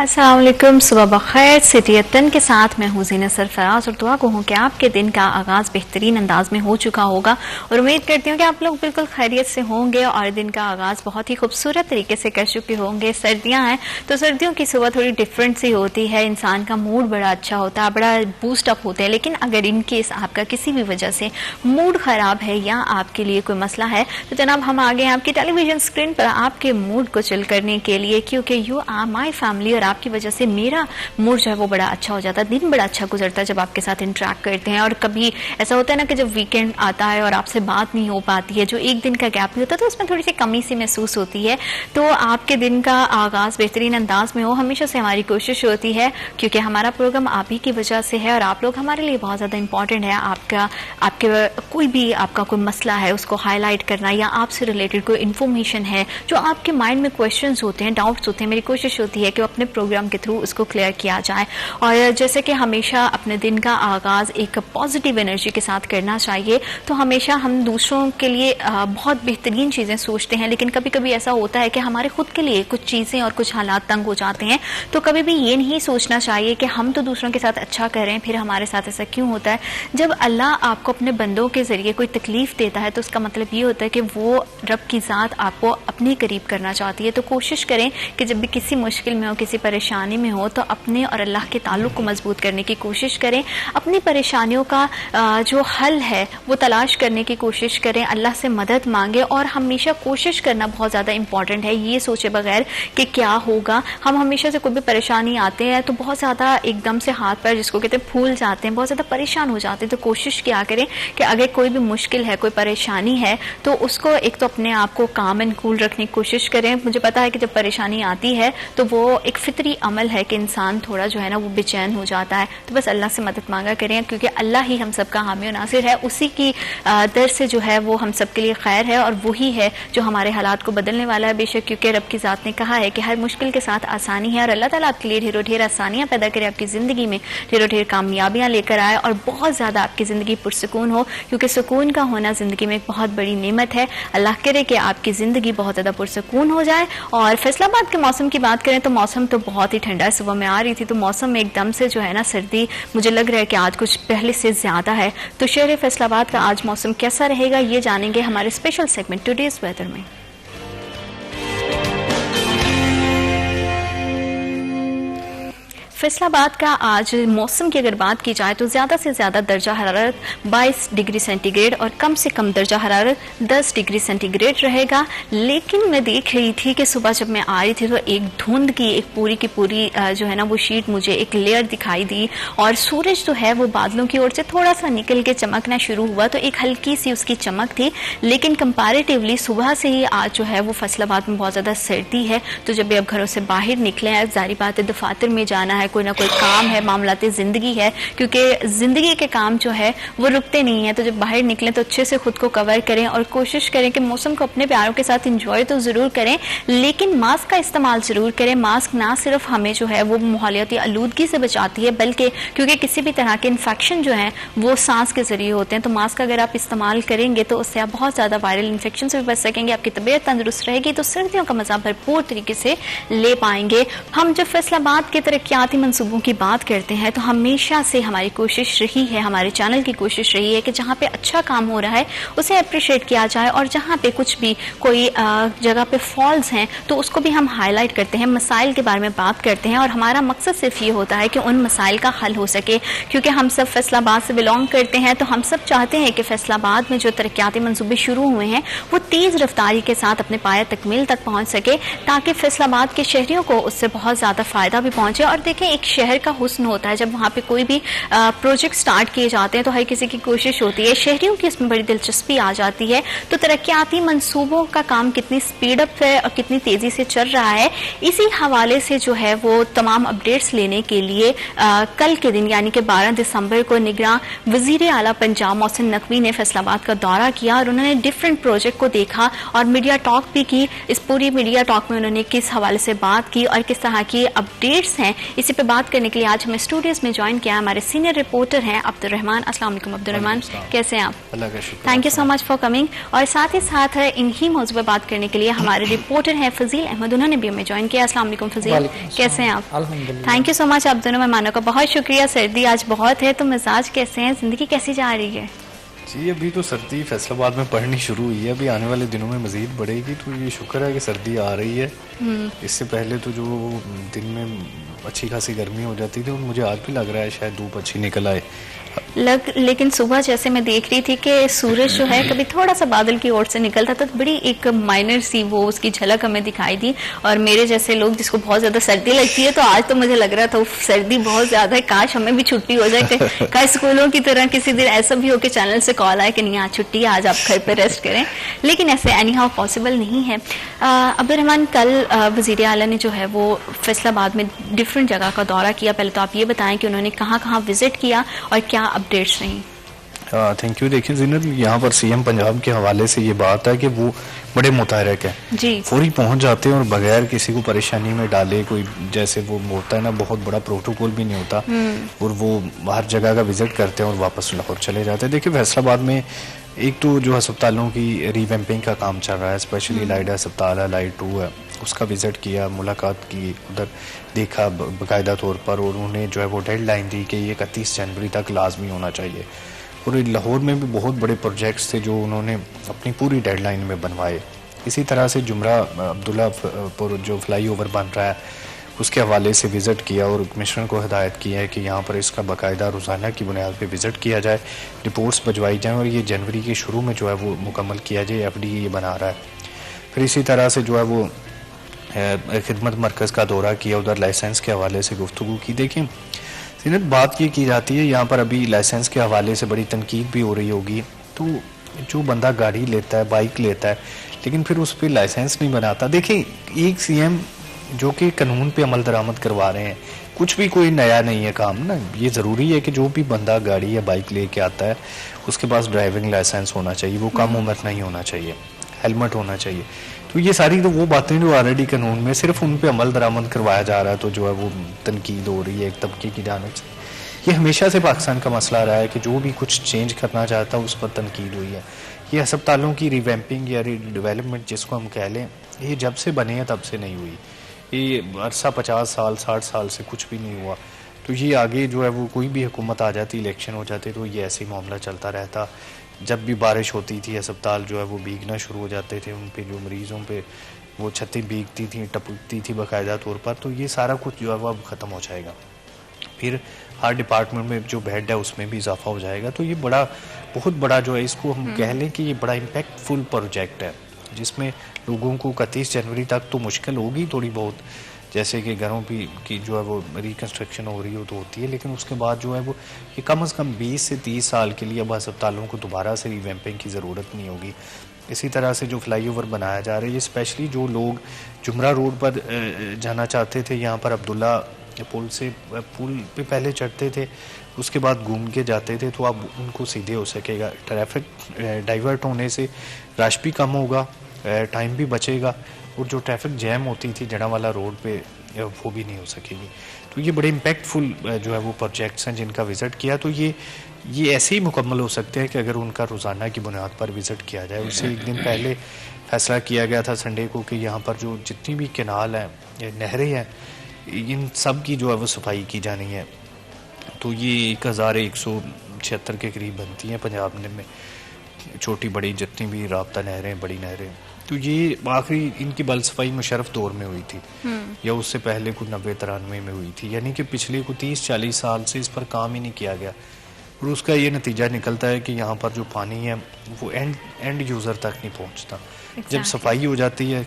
अस्सलाम वालेकुम, सुबह बखैर। सिटी एतन के साथ मैं हूँ ज़ीनत सरफराज और दुआ को हूँ कि आपके दिन का आगाज़ बेहतरीन अंदाज में हो चुका होगा और उम्मीद करती हूँ कि आप लोग बिल्कुल खैरियत से होंगे और दिन का आगाज़ बहुत ही खूबसूरत तरीके से कर चुके होंगे। सर्दियाँ हैं तो सर्दियों की सुबह थोड़ी डिफरेंट सी होती है, इंसान का मूड बड़ा अच्छा होता है, बड़ा बूस्ट अप होता है। लेकिन अगर इन केस आपका किसी भी वजह से मूड ख़राब है या आपके लिए कोई मसला है तो जनाब हम आ गए आपकी टेलीविजन स्क्रीन पर आपके मूड को चिल करने के लिए, क्योंकि यू आर माई फैमिली और आपकी वजह से मेरा मूड जो है वो बड़ा अच्छा हो जाता है, दिन बड़ा अच्छा गुजरता है जब आपके साथ इंटरेक्ट करते हैं। और कभी ऐसा होता है ना कि जब वीकेंड आता है और आपसे बात नहीं हो पाती है, जो एक दिन का गैप भी होता है तो उसमें थोड़ी सी कमी सी महसूस होती है। तो आपके दिन का आगाज बेहतरीन अंदाज में हो, हमेशा से हमारी कोशिश होती है, क्योंकि हमारा प्रोग्राम आप ही की वजह से है और आप लोग हमारे लिए बहुत ज़्यादा इंपॉर्टेंट है। आपके कोई भी आपका कोई मसला है उसको हाईलाइट करना या आपसे रिलेटेड कोई इन्फॉर्मेशन है जो आपके माइंड में क्वेश्चंस होते हैं, डाउट्स होते हैं, मेरी कोशिश होती है कि अपने प्रोग्राम के थ्रू उसको क्लियर किया जाए। और जैसे कि हमेशा अपने दिन का आगाज़ एक पॉजिटिव एनर्जी के साथ करना चाहिए, तो हमेशा हम दूसरों के लिए बहुत बेहतरीन चीज़ें सोचते हैं, लेकिन कभी कभी ऐसा होता है कि हमारे खुद के लिए कुछ चीज़ें और कुछ हालात तंग हो जाते हैं। तो कभी भी ये नहीं सोचना चाहिए कि हम तो दूसरों के साथ अच्छा करें, फिर हमारे साथ ऐसा क्यों होता है। जब अल्लाह आपको अपने बंदों के जरिए कोई तकलीफ देता है तो उसका मतलब ये होता है कि वो रब की ज़ात आपको अपने करीब करना चाहती है। तो कोशिश करें कि जब भी किसी मुश्किल में हो, किसी परेशानी में हो, तो अपने और अल्लाह के ताल्लुक़ को मजबूत करने की कोशिश करें। अपनी परेशानियों का जो हल है वो तलाश करने की कोशिश करें, अल्लाह से मदद मांगे और हमेशा कोशिश करना बहुत ज़्यादा इंपॉर्टेंट है। ये सोचे बगैर कि क्या होगा, हम हमेशा से कोई भी परेशानी आते हैं तो बहुत ज़्यादा एकदम से हाथ पैर जिसको कहते हैं फूल जाते हैं, बहुत ज़्यादा परेशान हो जाते हैं। तो कोशिश क्या करें कि अगर कोई भी मुश्किल है, कोई परेशानी है, तो उसको एक तो अपने आप को काम एंड कूल रखने की कोशिश करें। मुझे पता है कि जब परेशानी आती है तो वो एक फितरी अमल है कि इंसान थोड़ा जो है ना वो बेचैन हो जाता है। तो बस अल्लाह से मदद मांगा करें, क्योंकि अल्लाह ही हम सबका हामी और नासिर है, उसी की दर से जो है वो हम सब के लिए खैर है और वही है जो हमारे हालात को बदलने वाला है। बेशक क्योंकि रब की ज़ात ने कहा है कि हर मुश्किल के साथ आसानी है और अल्लाह ताला आपके लिए ढेरों ढेर आसानियाँ पैदा करे, आपकी ज़िंदगी में ढेरों ढेर कामयाबियाँ लेकर आए और बहुत ज़्यादा आपकी ज़िंदगी पुरसकून हो, क्योंकि सुकून का होना ज़िंदगी में एक बहुत बड़ी नेमत है। अल्लाह करे कि आपकी ज़िंदगी बहुत ज़्यादा पुरसकून हो जाए। और फैसलाबाद के मौसम की बात करें तो मौसम तो बहुत ही ठंडा है। सुबह में आ रही थी तो मौसम में एकदम से जो है ना सर्दी मुझे लग रहा है कि आज कुछ पहले से ज़्यादा है। तो शहर फैसलाबाद का आज मौसम कैसा रहेगा ये जानेंगे हमारे स्पेशल सेगमेंट टुडेज वेदर में। फैसलाबाद का आज मौसम की अगर बात की जाए तो ज़्यादा से ज़्यादा दर्जा हरारत 22 डिग्री सेंटीग्रेड और कम से कम दर्जा हरारत 10 डिग्री सेंटीग्रेड रहेगा। लेकिन मैं देख रही थी कि सुबह जब मैं आ रही थी तो एक धुंध की एक पूरी की पूरी जो है ना वो शीट मुझे एक लेयर दिखाई दी और सूरज जो है वो बादलों की ओर से थोड़ा सा निकल के चमकना शुरू हुआ, तो एक हल्की सी उसकी चमक थी। लेकिन कंपैरेटिवली सुबह से ही आज जो है वो फैसलाबाद में बहुत ज़्यादा सर्दी है। तो जब भी आप घरों से बाहर निकले हैं, जारी बात है दफातर में जाना है, कोई ना कोई काम है, मामलाते ज़िंदगी है, क्योंकि ज़िंदगी के काम जो है वो रुकते नहीं है। तो जब बाहर निकलें तो अच्छे से खुद को कवर करें और कोशिश करें कि मौसम को अपने प्यारों के साथ इंजॉय तो ज़रूर करें, लेकिन मास्क का इस्तेमाल ज़रूर करें। मास्क ना सिर्फ हमें जो है वो माहौलियाती आलूदगी से बचाती है, बल्कि क्योंकि किसी भी तरह के इन्फेक्शन जो है वो सांस के ज़रिए होते हैं, तो मास्क अगर आप इस्तेमाल करेंगे तो उससे आप बहुत ज़्यादा वायरल इन्फेक्शन से भी बच सकेंगे, आपकी तबीयत तंदुरुस्त रहेगी, तो सर्दियों का मज़ा भरपूर तरीके से ले पाएंगे। हम जब फैसलाबाद के तरक्याती मंसूबों की बात करते हैं तो हमेशा से हमारी कोशिश रही है, हमारे चैनल की कोशिश रही है कि जहाँ पे अच्छा काम हो रहा है उसे अप्रिशिएट किया जाए और जहाँ पे कुछ भी कोई जगह पे फॉल्स हैं तो उसको भी हम हाईलाइट करते हैं, मसाइल के बारे में बात करते हैं। और हमारा मकसद सिर्फ ये होता है कि उन मसाइल का हल हो सके, क्योंकि हम सब फैसलाबाद से बिलोंग करते हैं, तो हम सब चाहते हैं कि फैसलाबाद में जो तरक्याती मंसूबे शुरू हुए हैं वो तेज़ रफ्तारी के साथ अपने पाया तकमील तक पहुँच सके, ताकि फैसलाबाद के शहरियों को उससे बहुत ज़्यादा फ़ायदा भी पहुँचे। और देखें, एक शहर का हुस्न होता है जब वहाँ पे कोई भी प्रोजेक्ट स्टार्ट किए जाते हैं तो हर किसी की कोशिश होती है, शहरियों की इसमें बड़ी दिलचस्पी आ जाती है। तो तरक्याती मंसूबों का काम कितनी स्पीड अप है और कितनी तेज़ी से चल रहा है, इसी हवाले से जो है वो तमाम अपडेट्स लेने के लिए कल के दिन यानी कि 12 दिसंबर को निगरान वज़ीर आला पंजाब मोहसिन नकवी ने फैसलाबाद का दौरा किया और उन्होंने डिफरेंट प्रोजेक्ट को देखा और मीडिया टॉक भी की। इस पूरी मीडिया टॉक में उन्होंने किस हवाले से बात की और किस तरह की अपडेट्स हैं इसी पे बात करने के लिए आज हमें स्टूडियोज में ज्वाइन किया हमारे सीनियर रिपोर्टर हैं अब्दुल रहमान। अस्सलाम वालेकुम अब्दुल रहमान, कैसे हैं आप? अल्लाह का शुक्र। Thank you so much for coming. और साथ ही साथ इन्हीं मौजूद पर बात करने के लिए हमारे रिपोर्टर हैं फजील अहमद, उन्होंने भी हमें ज्वाइन किया। अस्सलाम वालेकुम फजील, कैसे हैं आप? थैंक यू सो मच आप दोनों मेहमानों का बहुत शुक्रिया। सर्दी आज बहुत है तो मिजाज कैसे हैं, जिंदगी कैसी जा रही है? जी अभी तो सर्दी फैसलाबाद में पड़नी शुरू हुई है, अभी आने वाले दिनों में मजीद बढ़ेगी, तो ये शुक्र है कि सर्दी आ रही है। इससे पहले तो जो दिन में अच्छी खासी गर्मी हो जाती थी और मुझे आज भी लग रहा है शायद धूप अच्छी निकल आए। लेकिन सुबह जैसे मैं देख रही थी कि सूरज जो है कभी थोड़ा सा बादल की ओर से निकलता था तो बड़ी एक माइनर सी वो उसकी झलक हमें दिखाई दी। और मेरे जैसे लोग जिसको बहुत ज्यादा सर्दी लगती है तो आज तो मुझे लग रहा था सर्दी बहुत ज्यादा है, काश हमें भी छुट्टी हो जाए। का स्कूलों की तरह किसी दिन ऐसा भी हो कि चैनल से कॉल आए कि नहीं आज छुट्टी है, आज आप घर पे रेस्ट करें, लेकिन ऐसे एनी हाउ पॉसिबल नहीं है। अब्दुल रहमान, कल वजीर आला ने जो है वो फैसलाबाद में डिफरेंट जगह का दौरा किया। पहले तो आप ये बताएं कि उन्होंने कहाँ कहाँ विजिट किया और क्या अपडेट्स रही? Thank you. देखिए ज़ीनत, यहाँ पर सीएम पंजाब के हवाले से ये बात है कि वो बड़े मुतहरक है जी, फौरी पहुंच जाते हैं और बगैर किसी को परेशानी में डाले, कोई जैसे वो होता है ना बहुत बड़ा प्रोटोकॉल भी नहीं होता, और वो हर जगह का विजिट करते हैं और वापस लाहौर चले जाते हैं। देखिए फैसलाबाद में एक तो जो अस्पतालों की रिवैम्पिंग का काम चल रहा है, स्पेशली लाइट अस्पताल है, लाइट 2 है, उसका विजिट किया, मुलाकात की, उधर देखा बाकायदा तौर पर, और उन्हें जो है वो डेडलाइन दी कि ये 31 जनवरी तक लाजमी होना चाहिए। और लाहौर में भी बहुत बड़े प्रोजेक्ट्स थे जो उन्होंने अपनी पूरी डेडलाइन में बनवाए। इसी तरह से जुमरा अब्दुल्लापुर जो फ्लाईओवर बन रहा है उसके हवाले से विज़िट किया और कमिश्नर को हिदायत की है कि यहाँ पर इसका बाकायदा रोज़ाना की बुनियाद पे विज़िट किया जाए, रिपोर्ट्स भिजवाई जाएँ और ये जनवरी के शुरू में जो है वो मुकम्मल किया जाए। FDA ये बना रहा है। फिर इसी तरह से जो है वो खिदमत मरकज़ का दौरा किया, उधर लाइसेंस के हवाले से गुफ्तगू की। देखें सीनत, बात ये की जाती है यहाँ पर अभी लाइसेंस के हवाले से बड़ी तनकीद भी हो रही होगी, तो जो बंदा गाड़ी लेता है, बाइक लेता है, लेकिन फिर उस पर लाइसेंस नहीं बनाता। देखिए एक CM जो कि कानून पे अमल दरामद करवा रहे हैं, कुछ भी कोई नया नहीं है काम ना। ये ज़रूरी है कि जो भी बंदा गाड़ी या बाइक लेके आता है उसके पास ड्राइविंग लाइसेंस होना चाहिए, वो कम उम्र नहीं होना चाहिए, हेलमेट होना चाहिए। तो ये सारी तो वो बातें जो ऑलरेडी कानून में सिर्फ उन पे अमल दरामद करवाया जा रहा है, तो जो है वो तनकीद हो रही है एक तबके की जानिब से। ये हमेशा से पाकिस्तान का मसला रहा है कि जो भी कुछ चेंज करना चाहता है उस पर तनकीद हुई है। ये अस्पतालों की रिवैम्पिंग या रिडेवलपमेंट जिसको हम कह लें, ये जब से बने हैं तब से नहीं हुई। ये अरसा 50 साल 60 साल से कुछ भी नहीं हुआ। तो ये आगे जो है वो कोई भी हुकूमत आ जाती, इलेक्शन हो जाते, तो ये ऐसे ही मामला चलता रहता। जब भी बारिश होती थी अस्पताल जो है वो भीगना शुरू हो जाते थे, उन पे जो मरीज़ों पे वो छतें भीगती थी, टपकती थी बाकायदा तौर पर। तो ये सारा कुछ जो है वो अब ख़त्म हो जाएगा। फिर हर डिपार्टमेंट में जो बेड है उसमें भी इजाफा हो जाएगा। तो ये बहुत बड़ा जो है, इसको हम कह लें कि ये बड़ा इम्पैक्टफुल प्रोजेक्ट है, जिसमें लोगों को 31 जनवरी तक तो मुश्किल होगी थोड़ी बहुत, जैसे कि घरों की जो है वो रिकन्स्ट्रक्शन हो रही हो तो होती है, लेकिन उसके बाद जो है वो ये कम से कम 20 से 30 साल के लिए अब अस्पतालों को दोबारा से रिवैम्पिंग की ज़रूरत नहीं होगी। इसी तरह से जो फ्लाईओवर बनाया जा रहा है, ये स्पेशली जो लोग जुमरा रोड पर जाना चाहते थे, यहाँ पर अब्दुल्ला पुल पे पहले चढ़ते थे, उसके बाद घूम के जाते थे, तो अब उनको सीधे हो सकेगा। ट्रैफिक डाइवर्ट होने से रश भी कम होगा, टाइम भी बचेगा, और जो ट्रैफिक जैम होती थी जड़ावाला रोड पे वो भी नहीं हो सकेगी। तो ये बड़े इम्पैक्टफुल जो है वो प्रोजेक्ट्स हैं जिनका विज़िट किया। तो ये ऐसे ही मुकम्मल हो सकते हैं कि अगर उनका रोज़ाना की बुनियाद पर विज़िट किया जाए। उससे एक दिन पहले फैसला किया गया था संडे को कि यहाँ पर जो जितनी भी कैनाल हैं, नहरें हैं, इन सब की जो है वो सफाई की जानी है। तो ये 1176 के करीब बनती हैं पंजाब में, छोटी बड़ी जितनी भी राब्ता नहरें, बड़ी नहरें। तो ये आखिरी इनकी बल सफाई मुशर्रफ दौर में हुई थी, या उससे पहले कुछ 90-93 में हुई थी, यानी कि पिछले को 30-40 साल से इस पर काम ही नहीं किया गया। और उसका ये नतीजा निकलता है कि यहाँ पर जो पानी है वो एंड यूज़र तक नहीं पहुँचता। जब सफाई हो जाती है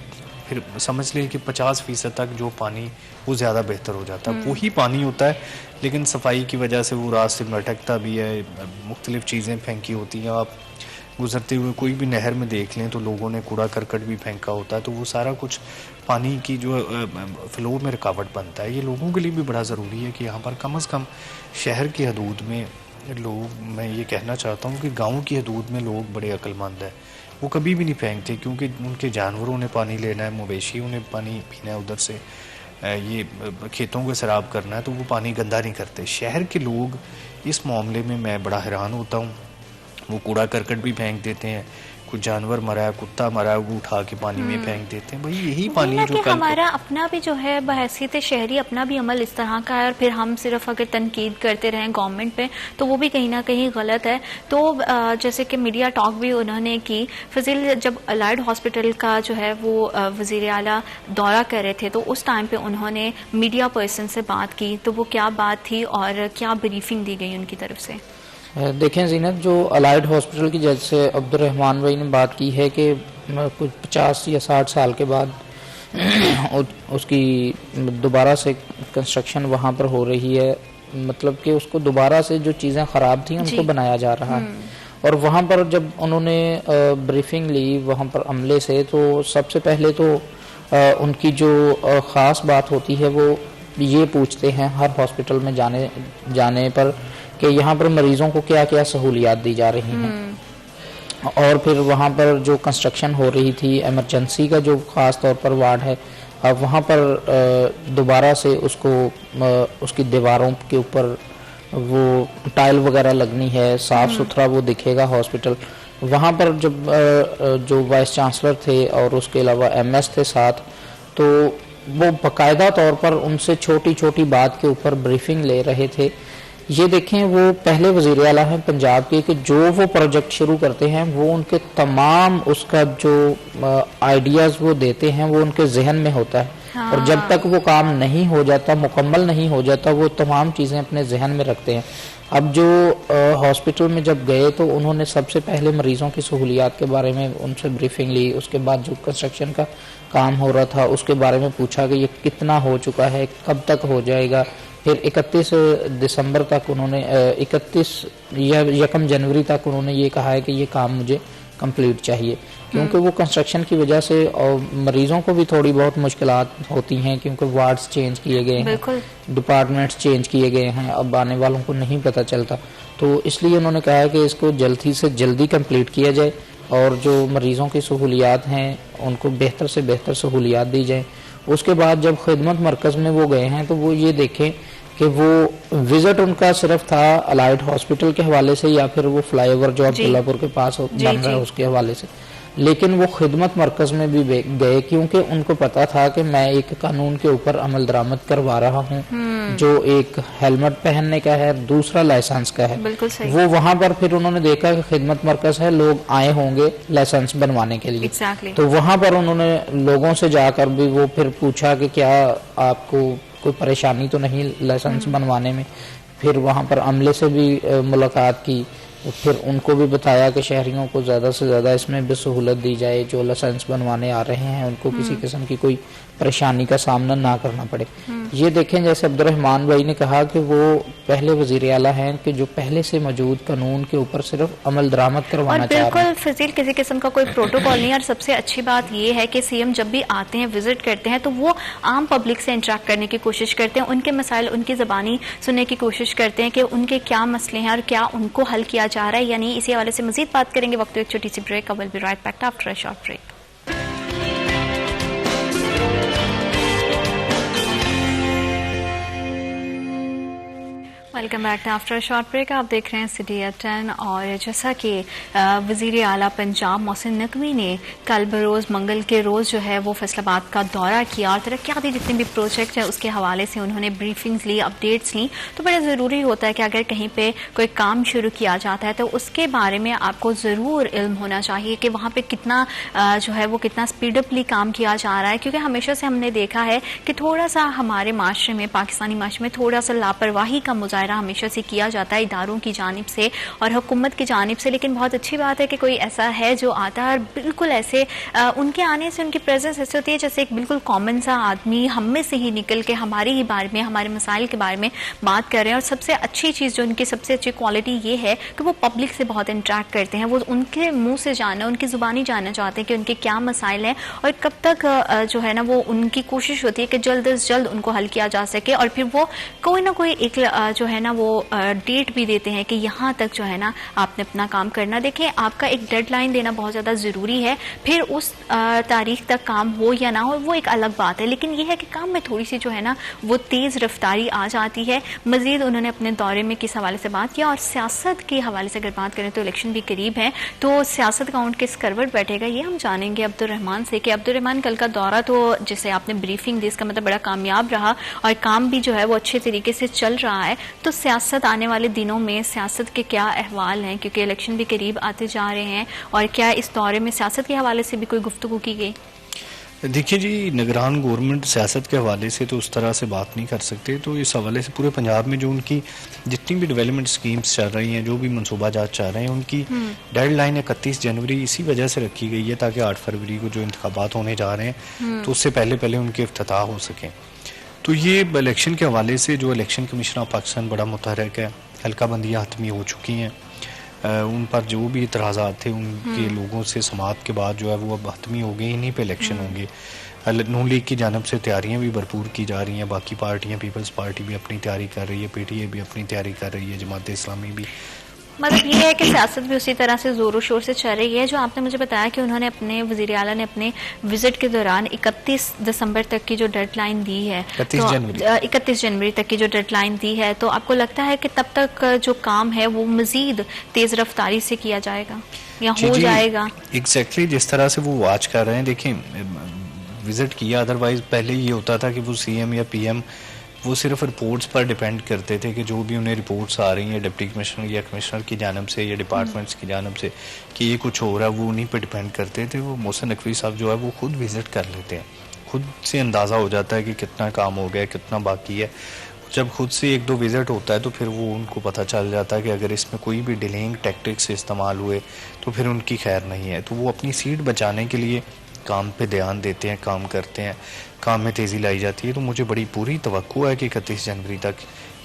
फिर समझ लें कि 50% तक जो पानी वो ज़्यादा बेहतर हो जाता है। वही पानी होता है, लेकिन सफाई की वजह से वो रास्ते में अटकता भी है, मुख्तलिफ चीज़ें फेंकी होती हैं। आप गुजरते हुए कोई भी नहर में देख लें तो लोगों ने कूड़ा करकट भी फेंका होता है, तो वो सारा कुछ पानी की जो फ्लो में रुकावट बनता है। ये लोगों के लिए भी बड़ा ज़रूरी है कि यहाँ पर कम से कम शहर की हदूद में लोग, मैं ये कहना चाहता हूँ कि गाँव की हदूद में लोग बड़े अक्लमंद हैं, वो कभी भी नहीं फेंकते, क्योंकि उनके जानवरों ने पानी लेना है, मवेशियों ने पानी पीना है उधर से, ये खेतों को सैराब करना है तो वो पानी गंदा नहीं करते। शहर के लोग इस मामले में मैं बड़ा हैरान होता हूँ। वो कूड़ा करकट भी फेंक देते हैं, कुछ जानवर मरा है, कुत्ता मरा है, वो उठा के पानी में फेंक देते हैं। भाई यही पानी जो कल हमारा अपना भी जो है बहैसियत शहरी अपना भी अमल इस तरह का है, और फिर हम सिर्फ अगर तनकीद करते रहें गवर्नमेंट पे तो वो भी कहीं ना कहीं गलत है। तो जैसे कि मीडिया टॉक भी उन्होंने की, फजील जब अलाइड हॉस्पिटल का जो है वो वजीर आला दौरा कर रहे थे तो उस टाइम पे उन्होंने मीडिया पर्सन से बात की, तो वो क्या बात थी और क्या ब्रीफिंग दी गई उनकी तरफ से? देखें ज़ीनत, जो अलाइड हॉस्पिटल की जैसे अब्दुर्रहमान भाई ने बात की है कि कुछ 50 या 60 साल के बाद उसकी दोबारा से कंस्ट्रक्शन वहाँ पर हो रही है, मतलब कि उसको दोबारा से जो चीज़ें ख़राब थी उनको बनाया जा रहा है। और वहाँ पर जब उन्होंने ब्रीफिंग ली वहाँ पर अमले से, तो सबसे पहले तो उनकी जो ख़ास बात होती है वो ये पूछते हैं हर हॉस्पिटल में जाने पर कि यहाँ पर मरीजों को क्या क्या सहूलियात दी जा रही हैं। और फिर वहाँ पर जो कंस्ट्रक्शन हो रही थी इमरजेंसी का जो ख़ास तौर पर वार्ड है, अब वहाँ पर दोबारा से उसकी दीवारों के ऊपर वो टाइल वगैरह लगनी है, साफ़ सुथरा वो दिखेगा हॉस्पिटल। वहाँ पर जब जो वाइस चांसलर थे और उसके अलावा MS थे साथ, तो वो बाकायदा तौर पर उनसे छोटी छोटी बात के ऊपर ब्रीफिंग ले रहे थे। ये देखें, वो पहले वज़ीर आला हैं पंजाब के कि जो वो प्रोजेक्ट शुरू करते हैं वो उनके तमाम उसका जो आइडियाज़ वो देते हैं वो उनके जहन में होता है। हाँ। और जब तक वो काम नहीं हो जाता, मुकम्मल नहीं हो जाता, वो तमाम चीज़ें अपने जहन में रखते हैं। अब जो हॉस्पिटल में जब गए तो उन्होंने सबसे पहले मरीज़ों की सहूलियात के बारे में उनसे ब्रीफिंग ली। उसके बाद जो कंस्ट्रक्शन का काम हो रहा था उसके बारे में पूछा कि ये कितना हो चुका है, कब तक हो जाएगा। फिर 31 दिसंबर तक उन्होंने 31 या 1 जनवरी तक उन्होंने ये कहा है कि ये काम मुझे कंप्लीट चाहिए, क्योंकि वो कंस्ट्रक्शन की वजह से और मरीजों को भी थोड़ी बहुत मुश्किलात होती हैं, क्योंकि वार्ड्स चेंज किए गए हैं, डिपार्टमेंट्स चेंज किए गए हैं, अब आने वालों को नहीं पता चलता। तो इसलिए उन्होंने कहा है कि इसको जल्दी से जल्दी कंप्लीट किया जाए और जो मरीजों की सहूलियात हैं उनको बेहतर से बेहतर सहूलियात दी जाए। उसके बाद जब खिदमत मरकज़ में वो गए हैं तो वो ये देखें कि वो विजिट उनका सिर्फ था अलाइड हॉस्पिटल के हवाले से या फिर वो फ्लाईओवर जो अब्दुल्लापुर के पास बन रहा है उसके हवाले से, लेकिन वो खिदमत मरकज़ में भी गए क्योंकि उनको पता था कि मैं एक कानून के ऊपर अमल दरामद करवा रहा हूँ जो एक हेलमेट पहनने का है, दूसरा लाइसेंस का है। बिल्कुल सही। वो वहाँ पर फिर उन्होंने देखा कि खिदमत मरकज़ है, लोग आए होंगे लाइसेंस बनवाने के लिए। exactly. तो वहाँ पर उन्होंने लोगों से जाकर भी वो फिर पूछा कि क्या आपको कोई परेशानी तो नहीं लाइसेंस बनवाने में। फिर वहाँ पर अमले से भी मुलाकात की, फिर उनको भी बताया कि शहरियों को ज़्यादा से ज़्यादा इसमें भी सहूलत दी जाए, जो लाइसेंस बनवाने आ रहे हैं उनको किसी किस्म की कोई परेशानी का सामना ना करना पड़े। ये देखें, जैसे अब्दुर्रहमान भाई ने कहा कि वो पहले वज़ीर आला हैं कि जो पहले से मौजूद कानून के ऊपर सिर्फ अमल दरामद करवाना चाह रहे हैं। बिल्कुल फजील, किसी किस्म का कोई प्रोटोकॉल नहीं। और सबसे अच्छी बात ये है कि सीएम जब भी आते हैं, विजिट करते हैं, तो वो आम पब्लिक से इंटरेक्ट करने की कोशिश करते हैं, उनके मसाइल उनकी ज़बानी सुनने की कोशिश करते हैं कि उनके क्या मसले हैं और क्या उनको हल किया जा रहा है या नहीं। इसी हवाले से मजीद बात करेंगे। वक्त एक छोटी सी break. Will be right back after a short break. Welcome back after short break. आप देख रहे हैं सिटी एट 10। और जैसा कि वज़ीर आला पंजाब मोहसिन नकवी ने कल बरोज़ मंगल के रोज़ जो है वो फैसलाबाद का दौरा किया और तरक्याती जितने भी प्रोजेक्ट हैं उसके हवाले से उन्होंने ब्रीफिंग्स ली, अपडेट्स ली। तो बड़ा ज़रूरी होता है कि अगर कहीं पे कोई काम शुरू किया जाता है तो उसके बारे में आपको ज़रूर इल्म होना चाहिए कि वहाँ पर कितना जो है वो कितना स्पीडअपली काम किया जा रहा है। क्योंकि हमेशा से हमने देखा है कि थोड़ा सा हमारे माशरे में, पाकिस्तानी माशरे में थोड़ा सा लापरवाही का मुजाहरा हमेशा से किया जाता है इदारों की जानिब से और हुकूमत की जानिब से। लेकिन बहुत अच्छी बात है कि कोई ऐसा है जो आता है और बिल्कुल ऐसे उनके आने से उनकी प्रेजेंस ऐसे होती है जैसे एक बिल्कुल कॉमन सा आदमी हम में से ही निकल के हमारे ही बारे में, हमारे मसाइल के बारे में बात कर रहे हैं। और सबसे अच्छी चीज़ जो उनकी सबसे अच्छी क्वालिटी ये है कि वो पब्लिक से बहुत इंटरेक्ट करते हैं। वो उनके मुँह से जानना, उनकी ज़ुबानी जानना चाहते हैं कि उनके क्या मसाइल हैं और कब तक जो है ना वो उनकी कोशिश होती है कि जल्द अज जल्द उनको हल किया जा सके और फिर वो कोई ना कोई एक जो है ना वो डेट भी देते हैं कि यहाँ तक जो है ना आपने अपना काम करना। देखें, आपका एक डेडलाइन देना बहुत ज़्यादा ज़रूरी है, फिर उस तारीख तक काम हो या ना हो वो एक अलग बात है, लेकिन ये है कि काम में थोड़ी सी जो है ना वो तेज़ रफ्तारी आ जाती है। मज़ीद उन्होंने अपने दौरे में किस हवाले से बात किया, और सियासत के हवाले से अगर बात करें तो इलेक्शन भी करीब है, तो सियासत का उनके करवट बैठेगा ये हम जानेंगे अब्दुर्रहमान से कि अब्दुर्रहमान कल का दौरा तो जैसे आपने ब्रीफिंग दी इसका मतलब बड़ा कामयाब रहा और काम भी जो है वो अच्छे तरीके से चल रहा है। तो सियासत आने वाले दिनों में सियासत के क्या अहवाल हैं, क्योंकि इलेक्शन भी करीब आते जा रहे हैं, और क्या इस दौरे में सियासत के हवाले से भी कोई गुफ्तगू की गई? देखिए जी, निगरान गवर्नमेंट सियासत के हवाले से तो उस तरह से बात नहीं कर सकते, तो इस हवाले से पूरे पंजाब में जो उनकी जितनी भी डेवलपमेंट स्कीम्स चल रही हैं, जो भी मनसूबा जात चल रहे हैं, उनकी डेडलाइन 31 जनवरी इसी वजह से रखी गई है ताकि 8 फरवरी को जो इंतखाबात होने जा रहे हैं तो उससे पहले पहले उनके इफ्तिताह हो सकें। तो ये इलेक्शन के हवाले से जो इलेक्शन कमीशन ऑफ पाकिस्तान बड़ा मुतहरक है, हल्का बंदियाँ हतमी हो चुकी हैं, उन पर जो भी इतराज़ात थे उनके लोगों से समात के बाद जो है वो अब हतमी हो गए, इन्हीं पे इलेक्शन होंगे। नून लीग की जानब से तैयारियां भी भरपूर की जा रही हैं, बाकी पार्टियां, पीपल्स पार्टी भी अपनी तैयारी कर रही है, पीटीआई भी अपनी तैयारी कर रही है, जमात इस्लामी भी। मतलब ये है कि सियासत भी उसी तरह से जोरों शोर से चल रही है। जो आपने मुझे बताया कि उन्होंने अपने वज़ीर आला ने अपने विजिट के दौरान 31 दिसंबर तक की जो डेडलाइन दी है, 31 जनवरी तक की जो डेडलाइन दी है, तो आपको लगता है कि तब तक जो काम है वो मजीद तेज रफ्तारी से किया जाएगा या हो जाएगा? एग्जैक्टली जिस तरह से वो वॉच कर रहे हैं, देखिए विजिट किया, अदरवाइज पहले ये होता था कि वो सीएम या पीएम वो सिर्फ रिपोर्ट्स पर डिपेंड करते थे कि जो भी उन्हें रिपोर्ट्स आ रही हैं डिप्टी कमिश्नर या कमिश्नर की जानब से या डिपार्टमेंट्स की जानब से कि ये कुछ हो रहा है, वो उन्हीं पर डिपेंड करते थे। वो मोहसिन नकवी साहब जो है वो खुद विज़िट कर लेते हैं, खुद से अंदाज़ा हो जाता है कि कितना काम हो गया, कितना बाकी है। जब खुद से 1-2 विज़िट होता है तो फिर वो उनको पता चल जाता है कि अगर इसमें कोई भी डिलेइंग टैक्टिक्स इस्तेमाल हुए तो फिर उनकी खैर नहीं है। तो वो अपनी सीट बचाने के लिए काम पे ध्यान देते हैं, काम करते हैं, काम में तेज़ी लाई जाती है। तो मुझे बड़ी पूरी तवक्को है कि 31 जनवरी तक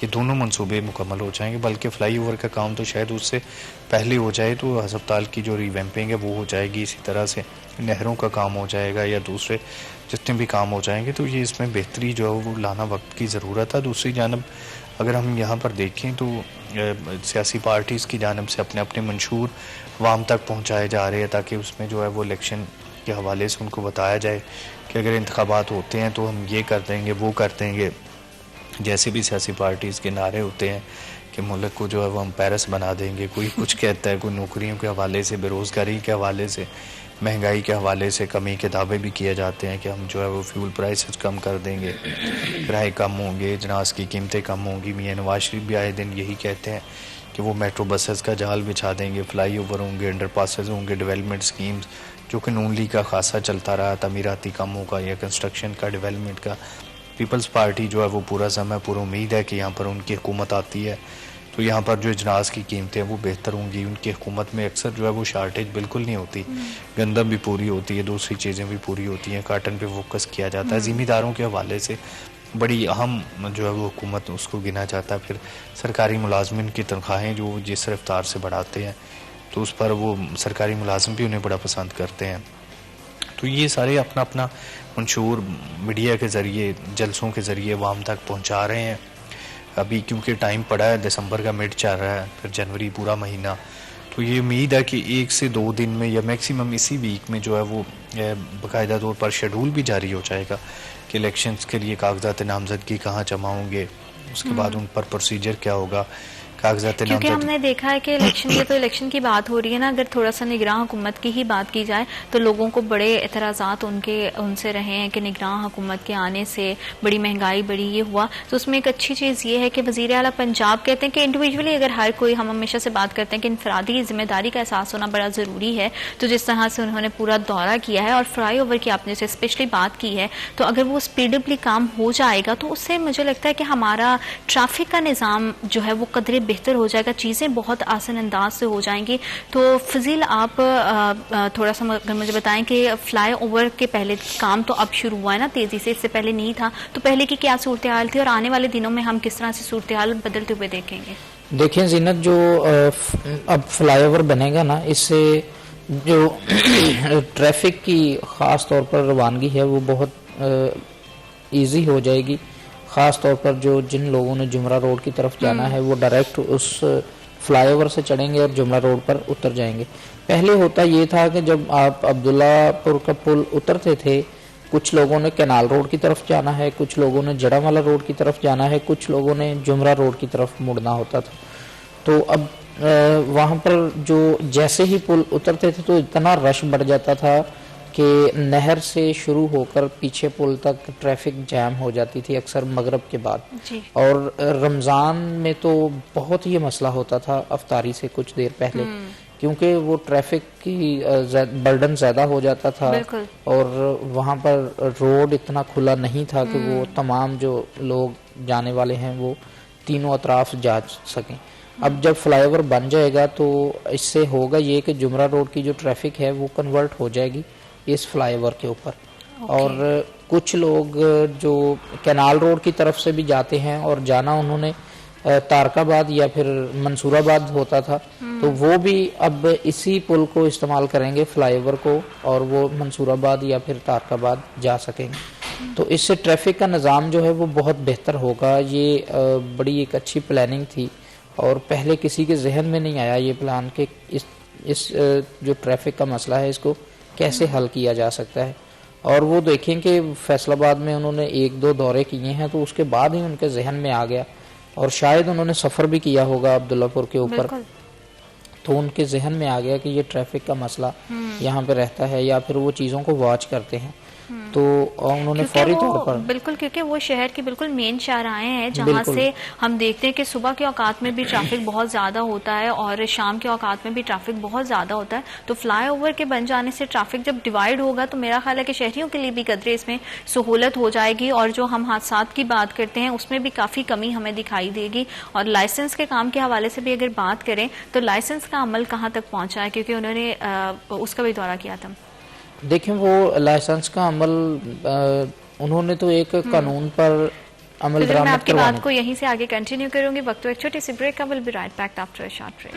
ये दोनों मंसूबे मुकम्मल हो जाएंगे, बल्कि फ़्लाई ओवर का काम तो शायद उससे पहले हो जाए, तो अस्पताल की जो रिवैम्पिंग है वो हो जाएगी, इसी तरह से नहरों का काम हो जाएगा या दूसरे जितने भी काम हो जाएंगे। तो ये इसमें बेहतरी जो है वो लाना वक्त की ज़रूरत है। दूसरी जानब अगर हम यहाँ पर देखें तो सियासी पार्टीज़ की जानब से अपने अपने मंशूर वाम तक पहुँचाए जा रहे हैं ताकि उसमें जो है वो इलेक्शन के हवाले से उनको बताया जाए कि अगर इंतखाबात होते हैं तो हम ये कर देंगे, वो कर देंगे। जैसे भी सियासी पार्टीज़ के नारे होते हैं कि मुल्क को जो है वो हम पेरिस बना देंगे, कोई कुछ कहता है, कोई नौकरियों के हवाले से, बेरोज़गारी के हवाले से, महंगाई के हवाले से कमी के दावे भी किए जाते हैं कि हम जो है वो फ्यूल प्राइसेस कम कर देंगे, किराए कम होंगे, जनाज की कीमतें कम होंगी। मियां नवाज शरीफ भी आए दिन यही कहते हैं कि वो मेट्रो बसेस का जाल बिछा देंगे, फ्लाई ओवर होंगे, अंडर पासेज होंगे, डेवलपमेंट स्कीम्स जो कि नून लीग का खासा चलता रहा, तमीराती कामों का या कंस्ट्रक्शन का, डेवलपमेंट का। पीपल्स पार्टी जो है वो पूरा समय पूरा उम्मीद है कि यहाँ पर उनकी हुकूमत आती है तो यहाँ पर जो जनाज की कीमतें हैं वो बेहतर होंगी। उनकी हुकूमत में अक्सर जो है वो शार्टेज बिल्कुल नहीं होती, गंदम भी पूरी होती है, दूसरी चीज़ें भी पूरी होती हैं, काटन पे फोकस किया जाता है। ज़िम्मेदारों के हवाले से बड़ी अहम जो है वो हुकूमत उसको गिना जाता है। फिर सरकारी मुलाजमिन की तनख्वाहें जो जिस रफ्तार से बढ़ाते हैं तो उस पर वो सरकारी मुलाजिम भी उन्हें बड़ा पसंद करते हैं। तो ये सारे अपना अपना मंशूर मीडिया के ज़रिए, जलसों के ज़रिए वाम तक पहुंचा रहे हैं। अभी क्योंकि टाइम पड़ा है, दिसंबर का मिड चल रहा है, फिर जनवरी पूरा महीना, तो ये उम्मीद है कि 1 से 2 दिन में या मैक्सिमम इसी वीक में जो है वो बाकायदा तौर पर शेड्यूल भी जारी हो जाएगा कि इलेक्शंस के लिए कागजात नामजदगी कहाँ जमा होंगे, उसके बाद उन पर प्रोसीजर क्या होगा, कागजात नामजदगी। क्योंकि हमने देखा है कि इलेक्शन की तो इलेक्शन की बात हो रही है ना, अगर थोड़ा सा निगरान हुकूमत की ही बात की जाए तो लोगों को बड़े एतराज़ात उनसे रहे हैं कि निगरान हुकूमत के आने से बड़ी महंगाई बढ़ी, ये हुआ। तो उसमें एक अच्छी चीज़ ये है कि वज़ीर आला पंजाब कहते हैं कि इंडिविजुअली अगर हर कोई, हम हमेशा से बात करते हैं कि इनफरादी जिम्मेदारी का एहसास होना बड़ा ज़रूरी है। तो जिस तरह से उन्होंने पूरा दौरा किया है और फ्लाई ओवर की आपने से स्पेशली बात की है, तो अगर वो स्पीडअपली काम हो जाएगा तो उससे मुझे लगता है कि हमारा ट्रैफिक का निज़ाम जो है वो कदरे बेहतर हो जाएगा, चीज़ें बहुत आसान अंदाज से हो जाएंगी। तो फजील आप थोड़ा सा अगर मुझे बताएं कि फ्लाई ओवर के पहले काम तो अब शुरू हुआ है ना तेज़ी से, इससे पहले नहीं था, तो पहले की क्या सूरत हाल थी और आने वाले दिनों में हम किस तरह से सूरत हाल बदलते हुए देखेंगे? देखिए जीनत, जो अब फ्लाई ओवर बनेगा ना, इससे जो ट्रैफिक की ख़ास तौर पर रवानगी है वो बहुत ईजी हो जाएगी। ख़ास तौर पर जिन लोगों ने जुमरा रोड की तरफ जाना है वो डायरेक्ट उस फ्लाईओवर से चढ़ेंगे और जुमरा रोड पर उतर जाएंगे। पहले होता ये था कि जब आप अब्दुल्लापुर का पुल उतरते थे, कुछ लोगों ने कैनाल रोड की तरफ जाना है, कुछ लोगों ने जड़ावाला रोड की तरफ जाना है, कुछ लोगों ने जुमरा रोड की तरफ मुड़ना होता था। तो अब वहाँ पर जैसे ही पुल उतरते थे तो इतना रश बढ़ जाता था कि नहर से शुरू होकर पीछे पुल तक ट्रैफिक जैम हो जाती थी अक्सर मगरिब के बाद। और रमज़ान में तो बहुत ही मसला होता था अफ्तारी से कुछ देर पहले, क्योंकि वो ट्रैफिक की बर्डन ज़्यादा हो जाता था और वहाँ पर रोड इतना खुला नहीं था कि वो तमाम जो लोग जाने वाले हैं वो तीनों अतराफ जा सकें। अब जब फ्लाईओवर बन जाएगा तो इससे होगा ये कि जुमरा रोड की जो ट्रैफिक है वो कन्वर्ट हो जाएगी इस फ्लाईओवर के ऊपर। और कुछ लोग जो कैनाल रोड की तरफ से भी जाते हैं और जाना उन्होंने तारकाबाद या फिर मंसूराबाद होता था, तो वो भी अब इसी पुल को इस्तेमाल करेंगे फ्लाईओवर को, और वो मंसूराबाद या फिर तारकाबाद जा सकेंगे। तो इससे ट्रैफिक का निज़ाम जो है वो बहुत बेहतर होगा। ये बड़ी एक अच्छी प्लानिंग थी और पहले किसी के जहन में नहीं आया ये प्लान कि इस जो ट्रैफिक का मसला है इसको कैसे हल किया जा सकता है। और वो देखें कि फैसलाबाद में उन्होंने 1-2 दौरे किए हैं तो उसके बाद ही उनके जहन में आ गया, और शायद उन्होंने सफ़र भी किया होगा अब्दुल्लापुर के ऊपर, तो उनके जहन में आ गया कि ये ट्रैफिक का मसला यहाँ पे रहता है, या फिर वो चीज़ों को वॉच करते हैं। तो उन्होंने फौरी तौर पर बिल्कुल, क्योंकि वो शहर की बिल्कुल मेन शाहराहें हैं जहाँ से हम देखते हैं कि सुबह के औकात में भी ट्रैफिक बहुत ज़्यादा होता है और शाम के औकात में भी ट्रैफिक बहुत ज़्यादा होता है। तो फ्लाईओवर के बन जाने से ट्रैफिक जब डिवाइड होगा तो मेरा ख्याल है कि शहरियों के लिए भी कदरे इसमें सहूलत हो जाएगी, और जो हम हादसात की बात करते हैं उसमें भी काफ़ी कमी हमें दिखाई देगी। और लाइसेंस के काम के हवाले से भी अगर बात करें तो लाइसेंस का अमल कहाँ तक पहुँचा है, क्योंकि उन्होंने उसका भी दौरा किया था। देखें, वो लाइसेंस का अमल उन्होंने तो एक कानून पर अमल मैं आपकी बात को यहीं से आगे कंटिन्यू करूंगी। वक्त तो एक छोटी सी ब्रेक का, will be right back after a short break.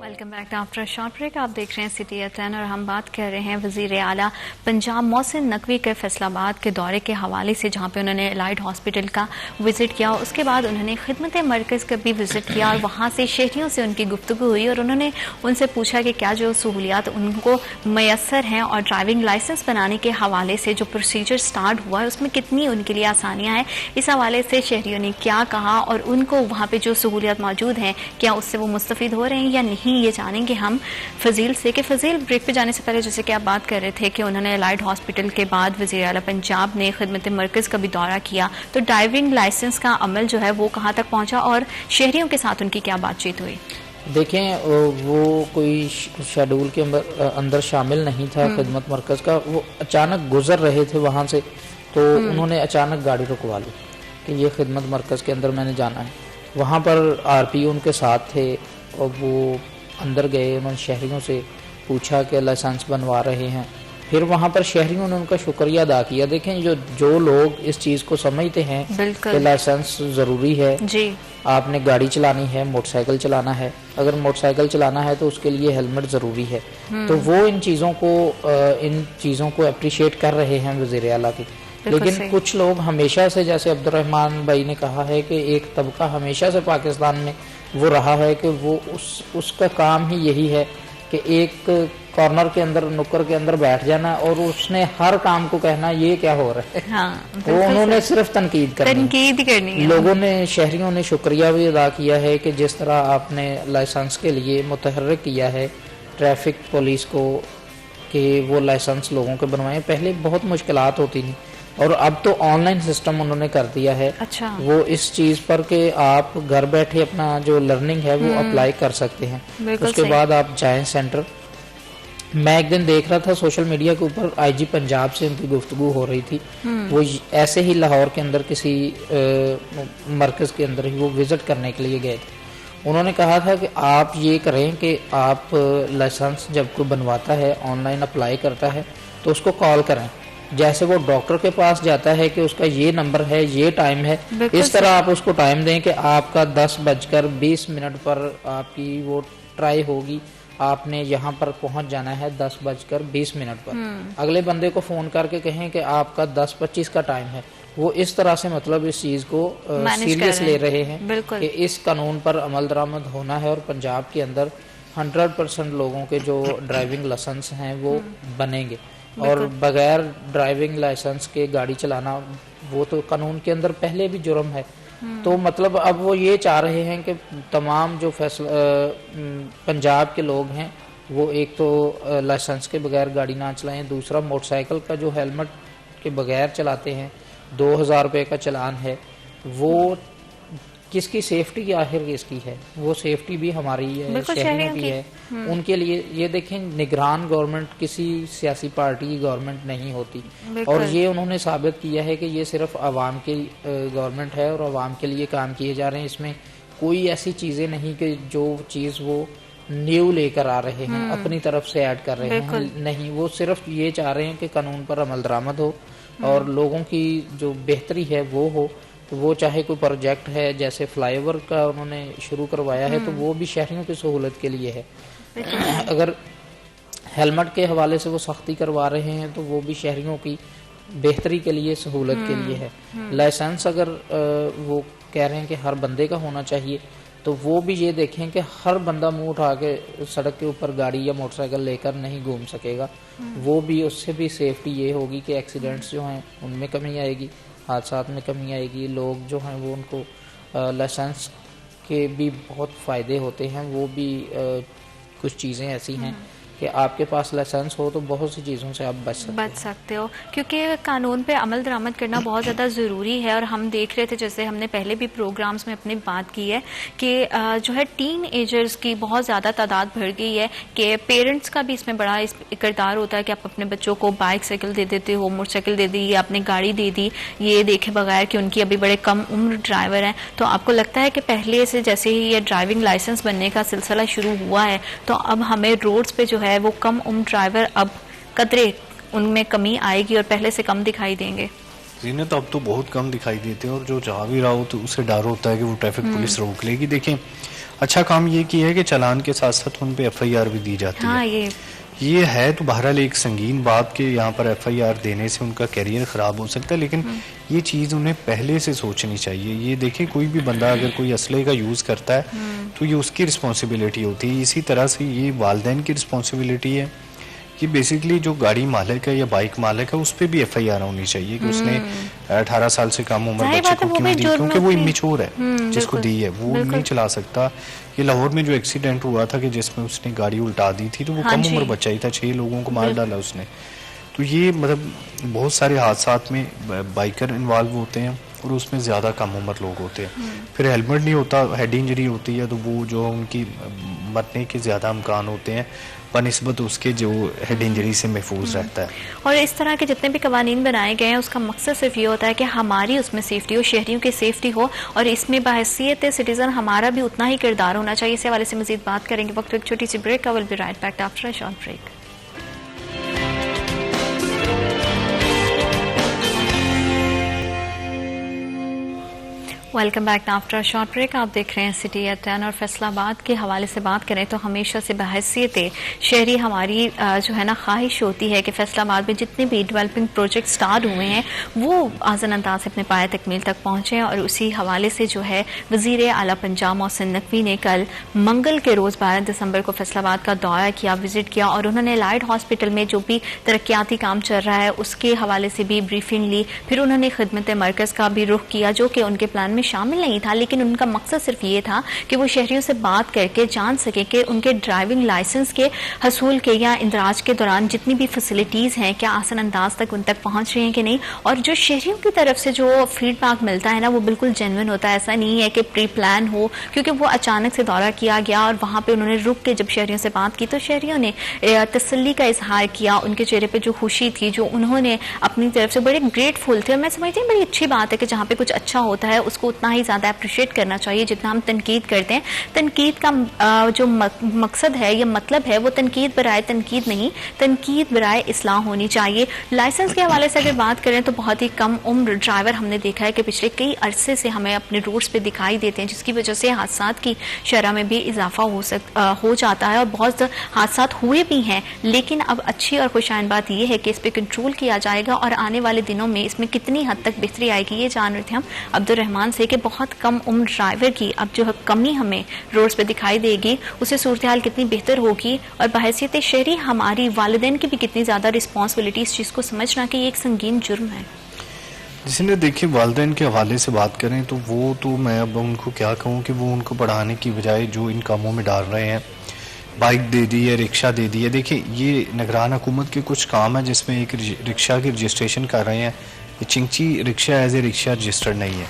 Welcome back after short break. आप देख रहे हैं सिटी एट 10 और हम बात कर रहे हैं वज़ीर आला पंजाब मोहसिन नकवी के फैसलाबाद के दौरे के हवाले से, जहां पे उन्होंने एलाइड हॉस्पिटल का विजिट किया। उसके बाद उन्होंने खिदमत मरकज़ का भी विजिट किया और वहां से शहरियों से उनकी गुफ्तगू हुई और उन्होंने उनसे पूछा कि क्या जो सहूलियात उनको मैसर हैं और ड्राइविंग लाइसेंस बनाने के हवाले से जो प्रोसीजर स्टार्ट हुआ है उसमें कितनी उनके लिए आसानियाँ हैं। इस हवाले से शहरियों ने क्या कहा और उनको वहाँ पर जो सहूलियात मौजूद हैं क्या उससे वो मुस्तफ़ीद हो रहे हैं या नहीं, ये जानेंगे हम फजील से। कि फजील, ब्रेक पे जाने से पहले जैसे कि आप बात कर रहे थे कि उन्होंने एलाइड हॉस्पिटल के बाद वज़ीर आला पंजाब ने खिदमत मरकज़ का भी दौरा किया, तो ड्राइविंग लाइसेंस का अमल जो है वो कहाँ तक पहुँचा और शहरियों के साथ उनकी क्या बातचीत हुई? देखें, वो कोई शेड्यूल के अंदर शामिल नहीं था खिदमत मरकज़ का। वो अचानक गुजर रहे थे वहाँ से, तो उन्होंने अचानक गाड़ी रुकवा ली कि ये खिदमत मरकज़ के अंदर मैंने जाना है। वहाँ पर RPO उनके साथ थे और वो अंदर गए, उन्होंने शहरियों से पूछा कि लाइसेंस बनवा रहे हैं। फिर वहाँ पर शहरियों ने उनका शुक्रिया अदा किया। देखें, जो लोग इस चीज़ को समझते हैं कि लाइसेंस ज़रूरी है जी, आपने गाड़ी चलानी है, मोटरसाइकिल चलाना है, अगर मोटरसाइकिल चलाना है तो उसके लिए हेलमेट ज़रूरी है, तो वो इन चीज़ों को अप्रिशिएट कर रहे हैं वज़ीर आला की। लेकिन कुछ लोग हमेशा से, जैसे अब्दुर्रहमान भाई ने कहा है कि एक तबका हमेशा से पाकिस्तान में वो रहा है कि वो उसका काम ही यही है कि एक कॉर्नर के अंदर, नुक्कर के अंदर बैठ जाना और उसने हर काम को कहना ये क्या हो रहा है। हाँ, वो उन्होंने सिर्फ तनकीद करनी है। लोगों ने, शहरियों ने शुक्रिया भी अदा किया है कि जिस तरह आपने लाइसेंस के लिए मुतहर्रिक किया है ट्रैफिक पुलिस को कि वो लाइसेंस लोगों के बनवाएं। पहले बहुत मुश्किलात होती थी और अब तो ऑनलाइन सिस्टम उन्होंने कर दिया है। अच्छा। वो इस चीज पर कि आप घर बैठे अपना जो लर्निंग है वो अप्लाई कर सकते हैं। उसके बाद आप जाएं सेंटर। मैं एक दिन देख रहा था सोशल मीडिया के ऊपर, IG पंजाब से उनकी गुफ्तगू हो रही थी। वो ऐसे ही लाहौर के अंदर किसी मरकज के अंदर ही वो विजिट करने के लिए गए थे। उन्होंने कहा था कि आप ये करें कि आप लाइसेंस जब कोई बनवाता है, ऑनलाइन अप्लाई करता है, तो उसको कॉल करें। जैसे वो डॉक्टर के पास जाता है कि उसका ये नंबर है, ये टाइम है, इस तरह आप उसको टाइम दें कि आपका 10:20 पर आपकी वो ट्राई होगी, आपने यहाँ पर पहुंच जाना है 10:20 पर, अगले बंदे को फोन करके कहें कि आपका 10:25 का टाइम है, वो इस तरह से मतलब इस चीज को सीरियस ले रहे हैं कि इस कानून पर अमल दरामद होना है और पंजाब के अंदर 100% लोगों के जो ड्राइविंग लाइसेंस हैं वो बनेंगे, और बगैर ड्राइविंग लाइसेंस के गाड़ी चलाना वो तो कानून के अंदर पहले भी जुर्म है। तो मतलब अब वो ये चाह रहे हैं कि तमाम जो पंजाब के लोग हैं वो एक तो लाइसेंस के बगैर गाड़ी ना चलाएं, दूसरा मोटरसाइकिल का जो हेलमेट के बगैर चलाते हैं 2000 रुपये का चालान है, वो किसकी सेफ्टी आखिर किसकी है? वो सेफ्टी भी हमारी है, शहरियों की है। उनके लिए ये देखें, निगरान गवर्नमेंट किसी सियासी पार्टी की गवर्नमेंट नहीं होती, और ये उन्होंने साबित किया है कि ये सिर्फ आवाम की गवर्नमेंट है और आवाम के लिए काम किए जा रहे हैं। इसमें कोई ऐसी चीज़ें नहीं कि जो चीज़ वो न्यू लेकर आ रहे हैं अपनी तरफ से ऐड कर रहे हैं, नहीं, वो सिर्फ ये चाह रहे हैं कि कानून पर अमल दरामद हो और लोगों की जो बेहतरी है वो हो। तो वो चाहे कोई प्रोजेक्ट है जैसे फ्लाईओवर का उन्होंने शुरू करवाया है तो वो भी शहरियों की सहूलत के लिए है। अगर हेलमेट के हवाले से वो सख्ती करवा रहे हैं तो वो भी शहरियों की बेहतरी के लिए, सहूलत के लिए है। लाइसेंस अगर वो कह रहे हैं कि हर बंदे का होना चाहिए, तो वो भी ये देखें कि हर बंदा मुंह उठा के सड़क के ऊपर गाड़ी या मोटरसाइकिल लेकर नहीं घूम सकेगा। वो भी, उससे भी सेफ्टी ये होगी कि एक्सीडेंट्स जो हैं उनमें कमी आएगी, हादसात में कमी आएगी। लोग जो हैं वो उनको लाइसेंस के भी बहुत फ़ायदे होते हैं, वो भी कुछ चीज़ें ऐसी हैं कि आपके पास लाइसेंस हो तो बहुत सी चीज़ों से आप बच सकते हो, क्योंकि कानून पे अमल दरामद करना बहुत ज़्यादा ज़रूरी है। और हम देख रहे थे, जैसे हमने पहले भी प्रोग्राम्स में अपनी बात की है कि जो है टीन एजर्स की बहुत ज़्यादा तादाद बढ़ गई है, कि पेरेंट्स का भी इसमें बड़ा किरदार होता है कि आप अपने बच्चों को बाइक साइकिल दे देते हो, मोटरसाइकिल दे दी, आपने गाड़ी दे दी, ये देखे बगैर कि उनकी अभी बड़े कम उम्र ड्राइवर हैं। तो आपको लगता है कि पहले से जैसे ही ये ड्राइविंग लाइसेंस बनने का सिलसिला शुरू हुआ है तो अब हमें रोड्स पे जो है वो कम उम्र ड्राइवर अब कतरे उनमें कमी आएगी और पहले से कम दिखाई देंगे? जीनत, अब तो बहुत कम दिखाई देते हैं और जो जा भी रहा हो तो उसे डर होता है कि वो ट्रैफिक पुलिस रोक लेगी। देखें, अच्छा काम ये किया है कि चालान के साथ साथ उन पे FIR भी दी जाती है। ये है तो बहरहाल एक संगीन बात कि यहाँ पर FIR देने से उनका कैरियर ख़राब हो सकता है, लेकिन ये चीज़ उन्हें पहले से सोचनी चाहिए। ये देखें, कोई भी बंदा अगर कोई असले का यूज़ करता है तो ये उसकी रिस्पॉन्सिबिलिटी होती है। इसी तरह से ये वालिदैन की रिस्पॉन्सिबिलिटी है कि बेसिकली जो गाड़ी मालिक है या बाइक मालिक है उस पर भी FIR होनी चाहिए कि उसने 18 साल से कम उम्र बच्चे को क्यों दी, क्योंकि वो इमेच्योर है, जिसको दी है वो नहीं चला सकता। ये लाहौर में जो एक्सीडेंट हुआ था कि जिसमें उसने गाड़ी उल्टा दी थी तो वो कम उम्र बच्चा ही था, 6 लोगों को मार डाला उसने। तो ये मतलब बहुत सारे हादसात में बाइकर इन्वॉल्व होते हैं और उसमें ज़्यादा कम उम्र लोग होते हैं। फिर हेलमेट नहीं होता, हेड इंजरी होती है तो वो जो उनकी मरने के ज़्यादा इम्कान होते हैं बनिस्बत उसके जो हेड इंजरी से महफूज रहता है। और इस तरह के जितने भी कवानीन बनाए गए हैं उसका मकसद सिर्फ ये होता है कि हमारी उसमें सेफ्टी हो, शहरियों की सेफ्टी हो, और इसमें बहैसियत सिटीजन हमारा भी उतना ही किरदार होना चाहिए। इस हवाले से मजीद बात करेंगे वक्त एक छोटी सी ब्रेक का। Will be right back after a short break. Welcome back after a short break. आप देख रहे हैं सिटी एट 10 और फैसलाबाद के हवाले से बात करें तो हमेशा से बहैसियत शहरी हमारी जो है ना ख्वाहिश होती है कि फैसलाबाद में जितने भी डेवलपिंग प्रोजेक्ट स्टार्ट हुए हैं वो आसान अंदाज से अपने पाए तकमील तक पहुँचे। और उसी हवाले से जो है वज़ीर आला पंजाब मोहसिन नकवी ने कल मंगल के रोज़ 12 दिसंबर को फैसलाबाद का दौरा किया, विजिट किया, और उन्होंने लाइट हॉस्पिटल में जो भी तरक्याती काम चल रहा है उसके हवाले से भी ब्रीफिंग ली। फिर उन्होंने खिदमत मरकज़ का भी रुख किया जो कि उनके प्लान में शामिल नहीं था, लेकिन उनका मकसद सिर्फ ये था कि वो शहरियों से बात करके जान सके कि उनके ड्राइविंग लाइसेंस के हसूल के या इंदराज के दौरान जितनी भी फैसिलिटीज़ हैं क्या आसान अंदाज तक उन तक पहुंच रही हैं कि नहीं। और जो शहरियों की तरफ से जो फीडबैक मिलता है ना वो बिल्कुल जेन्युइन होता है, ऐसा नहीं है कि प्री प्लान हो, क्योंकि वो अचानक से दौरा किया गया और वहाँ पर उन्होंने रुक के जब शहरियों से बात की तो शहरियों ने तसल्ली का इजहार किया। उनके चेहरे पर जो खुशी थी, जो उन्होंने अपनी तरफ से बड़े ग्रेटफुल थे, और मैं समझती हूँ बड़ी अच्छी बात है कि जहाँ पे कुछ अच्छा होता है उसको उतना ही ज़्यादा अप्रिशिएट करना चाहिए जितना हम तनकीद करते हैं। तनकीद का जो मकसद है या मतलब है वो तनकीद बराए तनकीद नहीं, तनकीद बराए इस्लाह होनी चाहिए। लाइसेंस के हवाले से अगर बात करें तो बहुत ही कम उम्र ड्राइवर हमने देखा है कि पिछले कई अरसे से हमें अपने रोड्स पे दिखाई देते हैं, जिसकी वजह से हादसात की शरह में भी इजाफा हो जाता है और बहुत हादसात हुए भी हैं। लेकिन अब अच्छी और खुशआइन बात यह है कि इस पर कंट्रोल किया जाएगा और आने वाले दिनों में इसमें कितनी हद तक बेहतरी आएगी ये जान रहे थे हम अब्दुल रहमान से कि बहुत कम उम्र ड्राइवर की अब जो है कमी हमें रोड्स पे दिखाई देगी, उससे सूरत हाल कितनी बेहतर होगी और बहैसियत शहरी हमारी वालिदैन की भी कितनी ज़्यादा रिस्पॉन्सिबिलिटी इस चीज़ को समझना कि ये एक संगीन जुर्म है। जिसने देखिए वालिदैन के हवाले से बात करें तो वो तो मैं अब उनको क्या कहूँ कि वो उनको पढ़ाने की बजाय जो इन कामों में डाल रहे हैं, बाइक दे दी है, रिक्शा दे दी है। देखिए ये निगरान हुकूमत के कुछ काम है जिसमें एक रिक्शा की रजिस्ट्रेशन कर रहे हैं। ये चिंची rickshaw as a rickshaw registered नहीं है,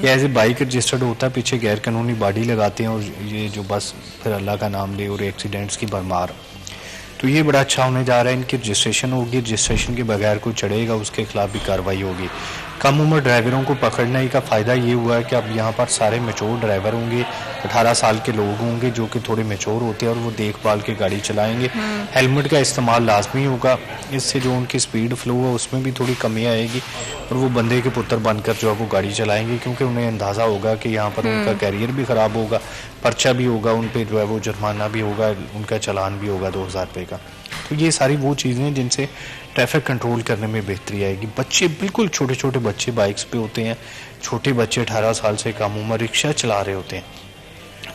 ये एज ए बाइक रजिस्टर्ड होता है। पीछे गैर कानूनी बॉडी लगाते हैं और ये जो बस फिर अल्लाह का नाम ले और एक्सीडेंट्स की भरमार। तो ये बड़ा अच्छा होने जा रहा है, इनकी रजिस्ट्रेशन होगी, रजिस्ट्रेशन के बगैर कोई चढ़ेगा उसके खिलाफ भी कार्रवाई होगी। कम उम्र ड्राइवरों को पकड़ने का फ़ायदा ये हुआ है कि अब यहाँ पर सारे मैच्योर ड्राइवर होंगे, 18 साल के लोग होंगे जो कि थोड़े मैच्योर होते हैं और वो देखभाल के गाड़ी चलाएंगे। हेलमेट का इस्तेमाल लाजमी होगा, इससे जो उनकी स्पीड फ्लो है उसमें भी थोड़ी कमी आएगी और वो बंदे के पुत्र बनकर जो है वो गाड़ी चलाएंगे, क्योंकि उन्हें अंदाज़ा होगा कि यहाँ पर उनका कैरियर भी ख़राब होगा, पर्चा भी होगा, उन पर जो है वो जुर्माना भी होगा, उनका चालान भी होगा 2000 रुपये का। तो ये सारी वो चीज़ें हैं जिनसे ट्रैफिक कंट्रोल करने में बेहतरी आएगी। बच्चे बिल्कुल छोटे छोटे बच्चे बाइक्स पे होते हैं, छोटे बच्चे 18 साल से कम उम्र रिक्शा चला रहे होते हैं,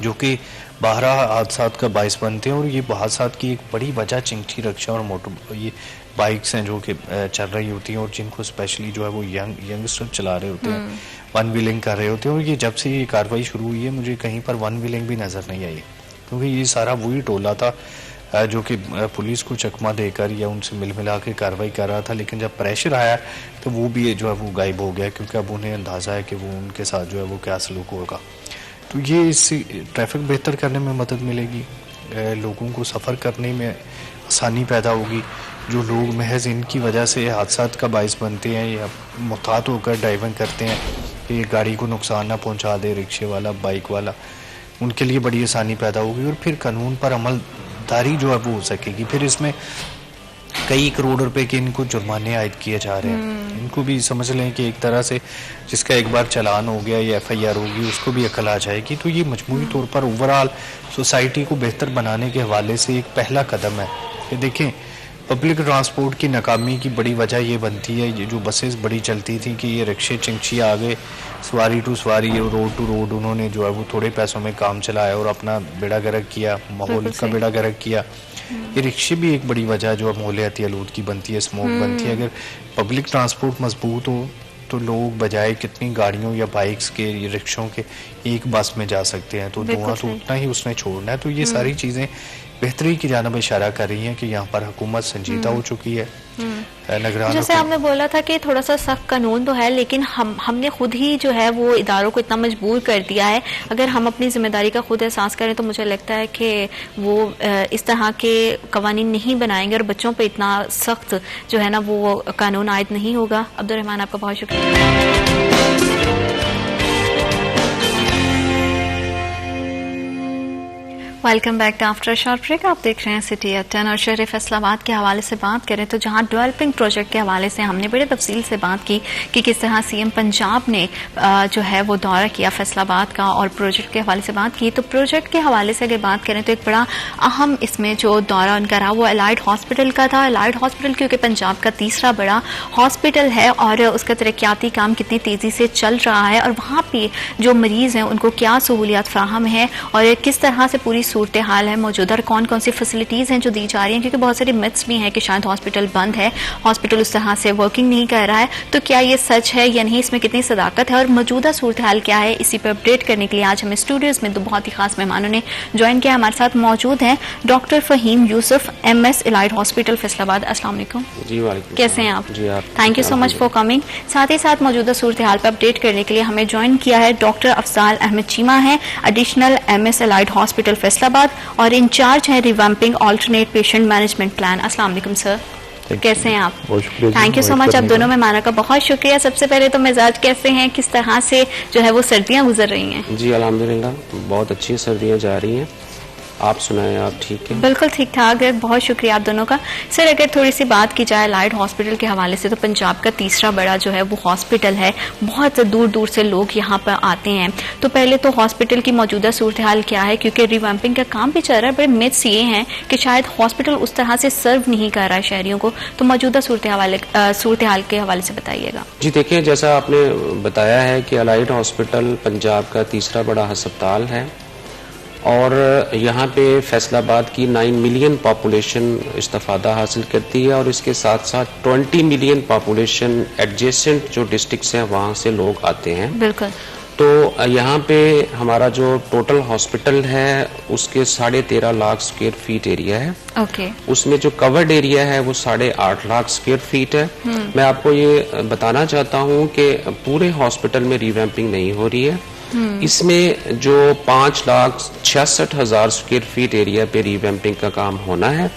जो कि 12 हादसात का बाइस बनते हैं। और ये हादसात की एक बड़ी वजह चिंची रिक्शा और मोटर ये बाइक्स हैं जो कि चल रही होती हैं और जिनको स्पेशली जो है वो यंगस्टर चला रहे होते हैं, वन व्हीलिंग कर रहे होते हैं। और ये जब से ये कार्रवाई शुरू हुई है मुझे कहीं पर वन व्हीलिंग भी नज़र नहीं आई, क्योंकि ये सारा वही टोला था जो कि पुलिस को चकमा देकर या उनसे मिल मिला के कार्रवाई कर रहा था। लेकिन जब प्रेशर आया तो वो भी जो है वो गायब हो गया, क्योंकि अब उन्हें अंदाज़ा है कि वो उनके साथ जो है वो क्या सलूक होगा। तो ये इससे ट्रैफिक बेहतर करने में मदद मिलेगी, लोगों को सफ़र करने में आसानी पैदा होगी। जो लोग महज इनकी वजह से हादसात का बाइस बनते हैं या मुहतात होकर ड्राइविंग करते हैं कि गाड़ी को नुकसान ना पहुँचा दे रिक्शे वाला, बाइक वाला, उनके लिए बड़ी आसानी पैदा होगी और फिर कानून पर अमलदारी जो है वो हो सकेगी। फिर इसमें कई करोड़ रुपए के इनको जुर्माने आयद किए जा रहे हैं। इनको भी समझ लें कि एक तरह से जिसका एक बार चालान हो गया या FIR होगी उसको भी अकल आ जाएगी। तो ये मजमूई तौर पर ओवरऑल सोसाइटी को बेहतर बनाने के हवाले से एक पहला कदम है। कि देखें पब्लिक ट्रांसपोर्ट की नाकामी की बड़ी वजह ये बनती है, ये जो बसेस बड़ी चलती थी कि ये रिक्शे चिंची आ गए, सवारी टू सवारी, रोड टू रोड, उन्होंने जो है वो थोड़े पैसों में काम चलाया और अपना बेड़ा गर्क किया, माहौल का बेड़ा गर्क किया। ये रिक्शे भी एक बड़ी वजह जो माहौलियाती आलूदगी बनती है, स्मोक बनती है। अगर पब्लिक ट्रांसपोर्ट मजबूत हो तो लोग बजाय कितनी गाड़ियों या बाइक्स के या रिक्शों के एक बस में जा सकते हैं, तो धुआं तो उतना ही उसने छोड़ना है। तो ये सारी चीज़ें बेहतरी की जानब इशारा कर रही हैं कि यहाँ पर हुकूमत संजीदा हो चुकी है। जैसे आपने बोला था कि थोड़ा सा सख्त कानून तो है, लेकिन हमने खुद ही जो है वो इदारों को इतना मजबूर कर दिया है। अगर हम अपनी जिम्मेदारी का खुद एहसास करें तो मुझे लगता है कि वो इस तरह के कवानीन नहीं बनाएंगे और बच्चों पे इतना सख्त जो है ना वो कानून आयद नहीं होगा। अब्दुल रहमान आपका बहुत शुक्रिया। Welcome back to after short break. आप देख रहे हैं सिटी एट 10 और शहर फैसलाबाद के हवाले से बात करें तो जहां डेवलपिंग प्रोजेक्ट के हवाले से हमने बड़े तफसील से बात की कि किस तरह CM पंजाब ने जो है वो दौरा किया फैसलाबाद का और प्रोजेक्ट के हवाले से बात की। तो प्रोजेक्ट के हवाले से अगर बात करें तो एक बड़ा अहम इसमें जो दौरा उनका रहा वो अलाइड हॉस्पिटल का था। अलाइड हॉस्पिटल क्योंकि पंजाब का तीसरा बड़ा हॉस्पिटल है और उसका तरक्याती काम कितनी तेज़ी से चल रहा है और वहाँ पे जो मरीज़ हैं उनको क्या सहूलियात फ्राहम है और किस तरह से पूरी सूरत हाल है मौजूदा, कौन कौन सी फैसिलिटीज़ हैं जो दी जा रही हैं, क्योंकि बहुत सारे मिथ्स भी हैं कि शायद हॉस्पिटल बंद है, हॉस्पिटल उस तरह से वर्किंग नहीं कर रहा है। तो क्या ये सच है या नहीं, इसमें कितनी सदाकत है और मौजूदा सूरत हाल क्या है, इसी पर अपडेट करने के लिए आज हमें स्टूडियोज़ में दो बहुत ही खास मेहमानों ने ज्वाइन किया। हमारे साथ मौजूद हैं doctor Faheem Yusuf, MS Allied Hospital Faisalabad. अस्सलाम वालेकुम जी। वालेकुम, कैसे हैं आप? जी आप, thank you so much for coming. साथ ही साथ मौजूदा सूरत हाल पर अपडेट करने के लिए हमें ज्वाइन किया है डॉक्टर अफजाल अहमद चीमा है, additional MS Allied Hospital Faisalabad और इंचार्ज है revamping alternate patient management plan. अस्सलाम वालेकुम सर। कैसे हैं आप? बहुत शुक्रिया। थैंक यू सो मच आप दोनों मेहमानों का बहुत शुक्रिया। सबसे पहले तो मिजाज कैसे हैं, किस तरह से जो है वो सर्दियां गुजर रही हैं? जी अल्हम्दुलिल्लाह बहुत अच्छी सर्दियां जा रही हैं। आप सुनाएं, आप ठीक हैं? बिल्कुल ठीक ठाक है, बहुत शुक्रिया आप दोनों का। सर अगर थोड़ी सी बात की जाए अलाइड हॉस्पिटल के हवाले से, तो पंजाब का तीसरा बड़ा जो है वो हॉस्पिटल है, बहुत दूर दूर से लोग यहाँ पर आते हैं। तो पहले तो हॉस्पिटल की मौजूदा सूरत हाल क्या है, क्योंकि रिवैम्पिंग का काम भी चल रहा है, बड़े मिथ्स ये हैं कि शायद हॉस्पिटल उस तरह से सर्व नहीं कर रहा है शहरियों को, तो मौजूदा सूरत हाल के हवाले से बताइएगा। जी देखिए, जैसा आपने बताया है कि अलाइड हॉस्पिटल पंजाब का तीसरा बड़ा अस्पताल है और यहाँ पे फैसलाबाद की 9 मिलियन पॉपुलेशन इस्तेफादा हासिल करती है और इसके साथ साथ 20 मिलियन पॉपुलेशन एडजेसेंट जो डिस्ट्रिक्ट्स हैं वहाँ से लोग आते हैं। बिल्कुल। तो यहाँ पे हमारा जो टोटल हॉस्पिटल है उसके 13.5 लाख स्क्वायर फीट एरिया है। ओके। उसमें जो कवर्ड एरिया है वो 8.5 लाख स्क्वायर फीट है। मैं आपको ये बताना चाहता हूँ कि पूरे हॉस्पिटल में रिवैम्पिंग नहीं हो रही है। इसमें जो 5,66,000 स्क्वायर फीट एरिया पे रिवैम्पिंग का काम होना है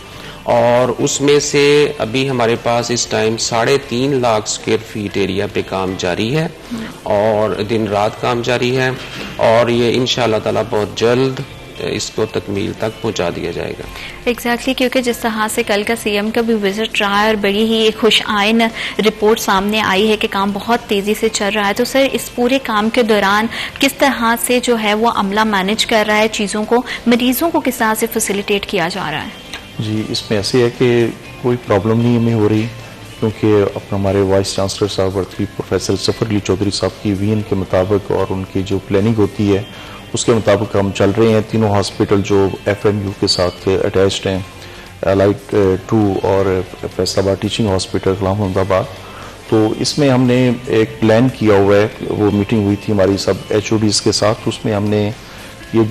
और उसमें से अभी हमारे पास इस time 3.5 lakh square feet area पे काम जारी है और दिन रात काम जारी है और ये इंशाअल्लाह ताला बहुत जल्द इसको तकमील तक पहुंचा दिया जाएगा। एग्जैक्टली, क्योंकि जिस तरह से कल का सीएम का भी विजिट रहा है और बड़ी ही एक खुश आइन रिपोर्ट सामने आई है कि काम बहुत तेजी से चल रहा है, तो सर इस पूरे काम के दौरान किस तरह से जो है वो अमला मैनेज कर रहा है चीज़ों को, मरीजों को किस तरह से फैसिलिटेट किया जा रहा है? जी इसमें ऐसे है कि कोई प्रॉब्लम नहीं हमें हो रही, क्योंकि अपना हमारे वाइस चांसलर साहब बढ़ती प्रोफेसर जफर अली चौधरी साहब की वीएन के मुताबिक और उनकी जो प्लानिंग होती है उसके मुताबिक हम चल रहे हैं। तीनों हॉस्पिटल जो एफएमयू के साथ अटैच्ड हैं, अलाइड 2 और फैसलाबाद टीचिंग हॉस्पिटल गुलाम अहमदाबाद, तो इसमें हमने एक प्लान किया हुआ है। वो मीटिंग हुई थी हमारी सब एचओडीज के साथ, उसमें हमने ये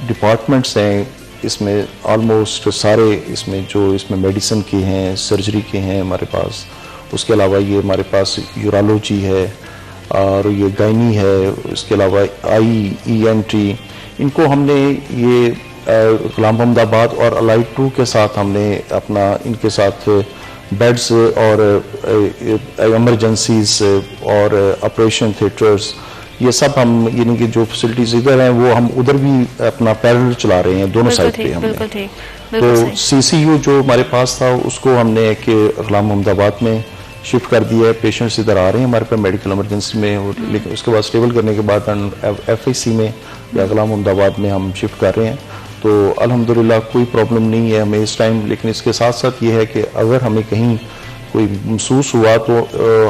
डिपार्टमेंट्स हैं इसमें ऑलमोस्ट सारे इसमें मेडिसिन के हैं, सर्जरी के हैं हमारे पास, उसके अलावा ये हमारे पास यूरोलॉजी है और ये गायनी है, इसके अलावा ENT, इनको हमने ये गुलाम अहमदाबाद और अलाइड 2 के साथ हमने अपना इनके साथ बेड्स और इमरजेंसीज और ऑपरेशन थिएटर्स, ये सब हम यानी कि जो फैसिलिटीज इधर हैं वो हम उधर भी अपना पैरेलल चला रहे हैं दोनों साइड पे हमने। तो CCU जो हमारे पास था उसको हमने गुलाम अहमदाबाद में शिफ्ट कर दिया है। पेशेंट्स इधर आ रहे हैं हमारे पास मेडिकल इमरजेंसी में, और लेकिन उसके बाद स्टेबल करने के बाद FIC में या गुलाम अहमदाबाद में हम शिफ्ट कर रहे हैं। तो अल्हम्दुलिल्लाह कोई प्रॉब्लम नहीं है हमें इस टाइम। लेकिन इसके साथ साथ ये है कि अगर हमें कहीं कोई महसूस हुआ तो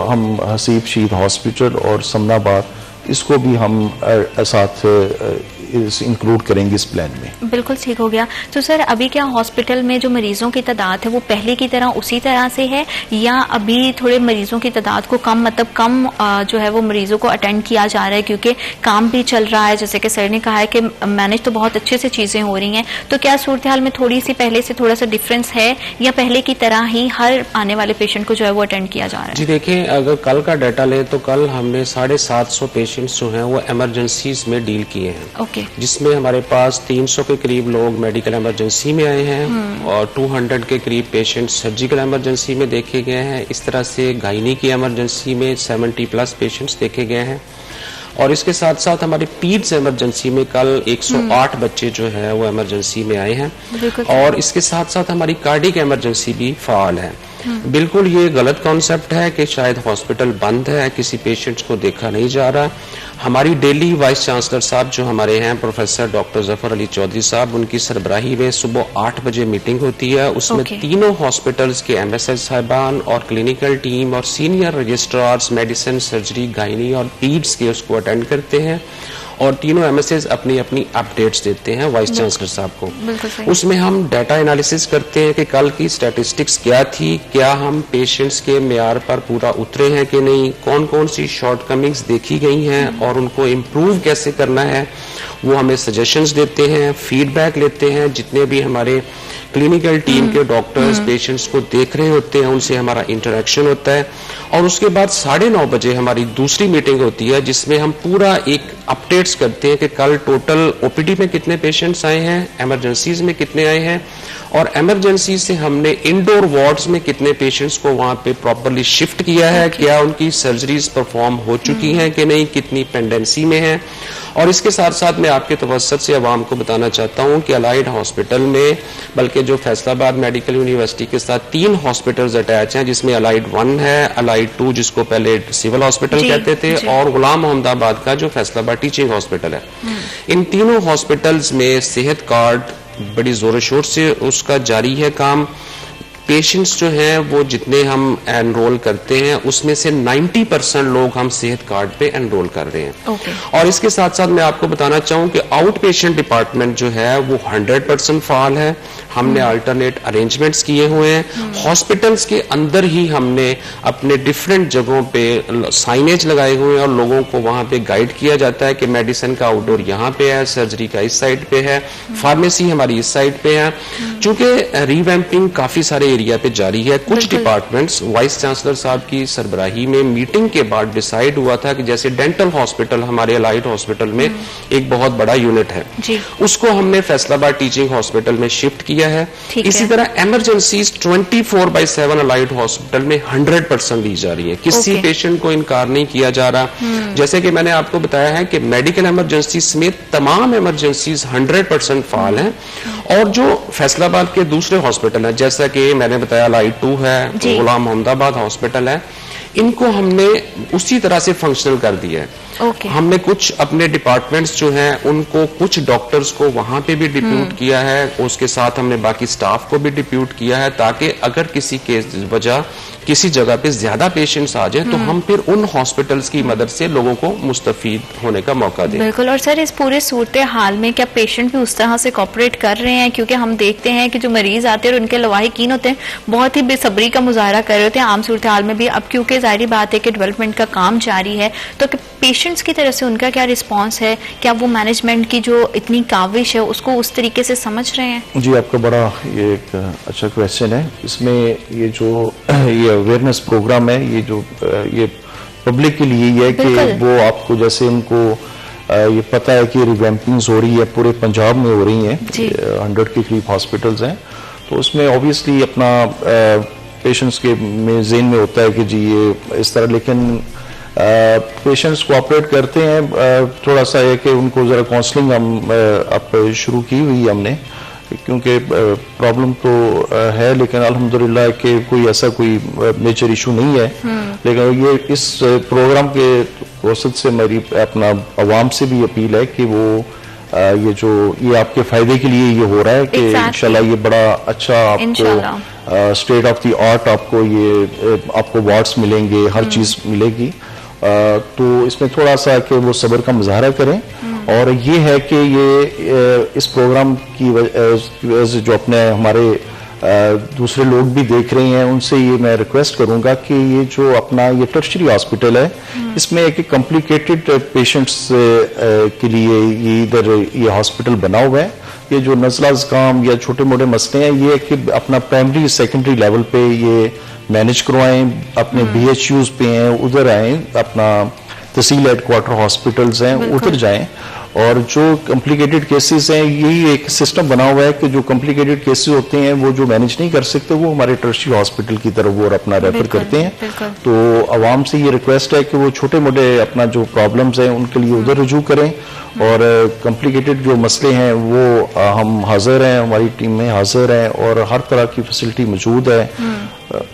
हम हसीब शहीद हॉस्पिटल और समनाबाद इसको भी हम साथ इंक्लूड करेंगे इस प्लान में। बिल्कुल ठीक हो गया। तो सर अभी क्या हॉस्पिटल में जो मरीजों की तादाद है वो पहले की तरह उसी तरह से है या अभी थोड़े मरीजों की तादाद को कम जो है वो मरीजों को अटेंड किया जा रहा है, क्योंकि काम भी चल रहा है, जैसे कि सर ने कहा है कि मैनेज तो बहुत अच्छे से चीजें हो रही हैं, तो क्या सूरत हाल में थोड़ी सी पहले से थोड़ा सा डिफरेंस है या पहले की तरह ही हर आने वाले पेशेंट को जो है वो अटेंड किया जा रहा है? जी देखिए, अगर कल का डाटा ले तो कल हमने 750 पेशेंट्स जो हैं वो इमरजेंसीज में डील किए हैं। जिसमें हमारे पास 300 के करीब लोग मेडिकल इमरजेंसी में आए हैं और 200 के करीब पेशेंट सर्जिकल इमरजेंसी में देखे गए हैं। इस तरह से गायनी की इमरजेंसी में 70+ पेशेंट्स देखे गए हैं और इसके साथ साथ हमारे पीड्स इमरजेंसी में कल 108 बच्चे जो है वो इमरजेंसी में आए हैं और इसके साथ साथ हमारी कार्डिक इमरजेंसी भी फाल है। बिल्कुल ये गलत कॉन्सेप्ट है कि शायद हॉस्पिटल बंद है, किसी पेशेंट्स को देखा नहीं जा रहा। हमारी डेली वाइस चांसलर साहब जो हमारे हैं प्रोफेसर डॉक्टर जफर अली चौधरी साहब, उनकी सरबराही में सुबह 8 बजे मीटिंग होती है। उसमें तीनों हॉस्पिटल्स के MSH साहिबान और क्लिनिकल टीम और senior registrars medicine, surgery, gynae और पीड्स के उसको अटेंड करते हैं और तीनों MSH अपनी अपनी अपडेट्स देते हैं वाइस चांसलर साहब को। उसमें हम डाटा एनालिसिस करते हैं कि कल की स्टैटिस्टिक्स क्या थी, क्या हम पेशेंट्स के मेयार पर पूरा उतरे हैं कि नहीं, कौन कौन सी शॉर्टकमिंग्स देखी गई हैं और उनको इम्प्रूव कैसे करना है, वो हमें सजेशंस देते हैं, फीडबैक लेते हैं। जितने भी हमारे क्लिनिकल टीम के डॉक्टर्स पेशेंट्स को देख रहे होते हैं उनसे हमारा इंटरेक्शन होता है और उसके बाद 9:30 बजे हमारी दूसरी मीटिंग होती है जिसमें हम पूरा एक अपडेट्स करते हैं कि कल टोटल ओपीडी में कितने पेशेंट्स आए हैं, इमरजेंसीज में कितने आए हैं, और इमरजेंसी से हमने इंडोर वार्ड्स में कितने पेशेंट्स को वहां पे प्रॉपरली शिफ्ट किया है, क्या उनकी सर्जरीज परफॉर्म हो चुकी हैं कि नहीं, कितनी पेंडेंसी में है। और इसके साथ साथ मैं आपके तवज्जुह से अवाम को बताना चाहता हूं कि अलाइड हॉस्पिटल में, बल्कि जो फैसलाबाद मेडिकल यूनिवर्सिटी के साथ 3 हॉस्पिटल्स अटैच हैं, जिसमें अलाइड 1 है, अलाइड 2 जिसको पहले सिविल हॉस्पिटल कहते थे, और गुलाम मोहम्मदाबाद का जो फैसलाबाद टीचिंग हॉस्पिटल है। इन तीनों हॉस्पिटल्स में सेहत कार्ड बड़ी जोर शोर से उसका जारी है काम। पेशेंट्स जो हैं वो जितने हम एनरोल करते हैं उसमें से 90% लोग हम सेहत कार्ड पे एनरोल कर रहे हैं। और इसके साथ साथ मैं आपको बताना चाहूँ कि आउट पेशेंट डिपार्टमेंट जो है वो 100% फाल है। हमने अल्टरनेट अरेंजमेंट्स किए हुए हैं। हॉस्पिटल्स के अंदर ही हमने अपने डिफरेंट जगहों पे साइनेज लगाए हुए हैं और लोगों को वहां पे गाइड किया जाता है कि मेडिसिन का आउटडोर यहाँ पे है, सर्जरी का इस साइड पे है, फार्मेसी हमारी इस साइड पे है। चूंकि रिवैम्पिंग काफी सारे एरिया पे जारी है, कुछ डिपार्टमेंट्स वाइस चांसलर साहब की सरबराही में मीटिंग के बाद डिसाइड हुआ था कि जैसे डेंटल हॉस्पिटल हमारे अलाइड हॉस्पिटल में एक बहुत बड़ा यूनिट है, उसको हमने फैसलाबाद टीचिंग हॉस्पिटल में शिफ्ट किया है। इसी तरह इमरजेंसीज 24/7 अलाइड हॉस्पिटल में 100% दी जा रही है। किसी पेशेंट को इनकार नहीं किया जा रहा। जैसे कि मैंने आपको बताया है कि मेडिकल इमरजेंसी समेत तमाम इमरजेंसीज 100% फाल हैं। और जो फैसलाबाद के दूसरे हॉस्पिटल है, जैसा कि मैंने बताया अलाइड 2 है, गुलाम मोहम्मदाबाद हॉस्पिटल है, इनको हमने उसी तरह से फंक्शनल कर दिया है। हमने कुछ अपने डिपार्टमेंट्स जो हैं उनको, कुछ डॉक्टर्स को वहां पे भी डिप्यूट किया है, उसके साथ हमने बाकी स्टाफ को भी डिप्यूट किया है, ताकि अगर किसी के वजह किसी जगह पे ज्यादा पेशेंट्स आ जाए तो हम फिर उन हॉस्पिटल्स की मदद से लोगों को मुस्तफीद होने का मौका दें। बिल्कुल। और सर, इस पूरे सूरत हाल में क्या पेशेंट भी उस तरह से कॉपरेट कर रहे हैं? क्योंकि हम देखते हैं कि जो मरीज आते हैं और उनके लवाहिकीन होते हैं बहुत ही बेसब्री का मुजाहरा कर रहे होते हैं आम सूरत हाल में भी। अब क्योंकि जाहिर बात है कि डेवलपमेंट का काम जारी है, तो पेशेंट्स की तरफ से उनका क्या रिस्पॉन्स है? क्या वो मैनेजमेंट की जो इतनी काविश है उसको उस तरीके से समझ रहे हैं? जी, आपका बड़ा ये एक अच्छा क्वेश्चन है। इसमें ये जो ये अवेयरनेस प्रोग्राम है, ये जो ये पब्लिक के लिए ये है कि वो आपको, जैसे उनको ये पता है कि रिवैम्पिंग्स हो रही है, पूरे पंजाब में हो रही हैं, 100 के करीब हॉस्पिटल्स हैं, तो उसमें ऑब्वियसली अपना पेशेंट्स के में ज़हन में होता है कि जी ये इस तरह, लेकिन पेशेंट्स कोऑपरेट करते हैं। थोड़ा सा है कि उनको ज़रा काउंसलिंग हम अब शुरू की हुई है हमने, क्योंकि प्रॉब्लम तो है, लेकिन अल्हम्दुलिल्लाह कि कोई ऐसा कोई मेजर इशू नहीं है। लेकिन ये इस प्रोग्राम के वसत से मेरी अपना अवाम से भी अपील है कि वो ये जो ये आपके फायदे के लिए ये हो रहा है कि इंशाल्लाह ये बड़ा अच्छा आपको स्टेट ऑफ द आर्ट आपको वार्ड्स मिलेंगे, हर चीज़ मिलेगी। तो इसमें थोड़ा सा कि वो सब्र का मुजाहरा करें। और ये है कि ये इस प्रोग्राम की वजह से जो अपने हमारे दूसरे लोग भी देख रहे हैं, उनसे ये मैं रिक्वेस्ट करूंगा कि ये जो अपना ये टर्शरी हॉस्पिटल है, इसमें एक कॉम्प्लिकेटेड पेशेंट्स के लिए ये इधर ये हॉस्पिटल बना हुआ है। ये जो नज़ला ज़ुकाम या छोटे मोटे मसले हैं, ये कि अपना प्राइमरी सेकेंडरी लेवल पे ये मैनेज करवाएं, अपने BHUs पे हैं उधर आएँ, अपना तहसील हेडक्वार्टर हॉस्पिटल्स हैं उधर जाएं। और जो कॉम्प्लिकेटेड केसेस हैं, यही एक सिस्टम बना हुआ है कि जो कॉम्प्लिकेटेड केसेस होते हैं वो जो मैनेज नहीं कर सकते वो हमारे टर्शरी हॉस्पिटल की तरफ वो अपना रेफर करते हैं। तो आवाम से ये रिक्वेस्ट है कि वो छोटे मोटे अपना जो प्रॉब्लम्स हैं उनके लिए उधर रुजू करें, और कॉम्प्लिकेटेड जो मसले हैं वो हम हाजिर हैं, हमारी टीम में हाजिर हैं और हर तरह की फैसिलिटी मौजूद है।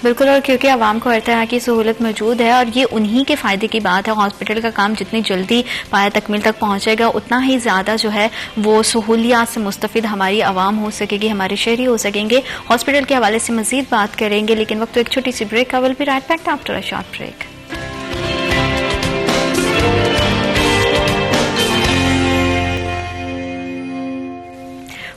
बिल्कुल। और क्योंकि आवाम को हर तरह की सहूलत मौजूद है और ये उन्हीं के फ़ायदे की बात है, हॉस्पिटल का काम जितनी जल्दी पाया तकमील तक पहुंचेगा उतना ही ज़्यादा जो है वो सहूलियात से मुस्तफ़िद हमारी आवाम हो सकेगी, हमारे शहरी हो सकेंगे। हॉस्पिटल के हवाले से मज़ीद बात करेंगे, लेकिन वक्त तो एक छोटी सी ब्रेक का। Will be right back after a short break.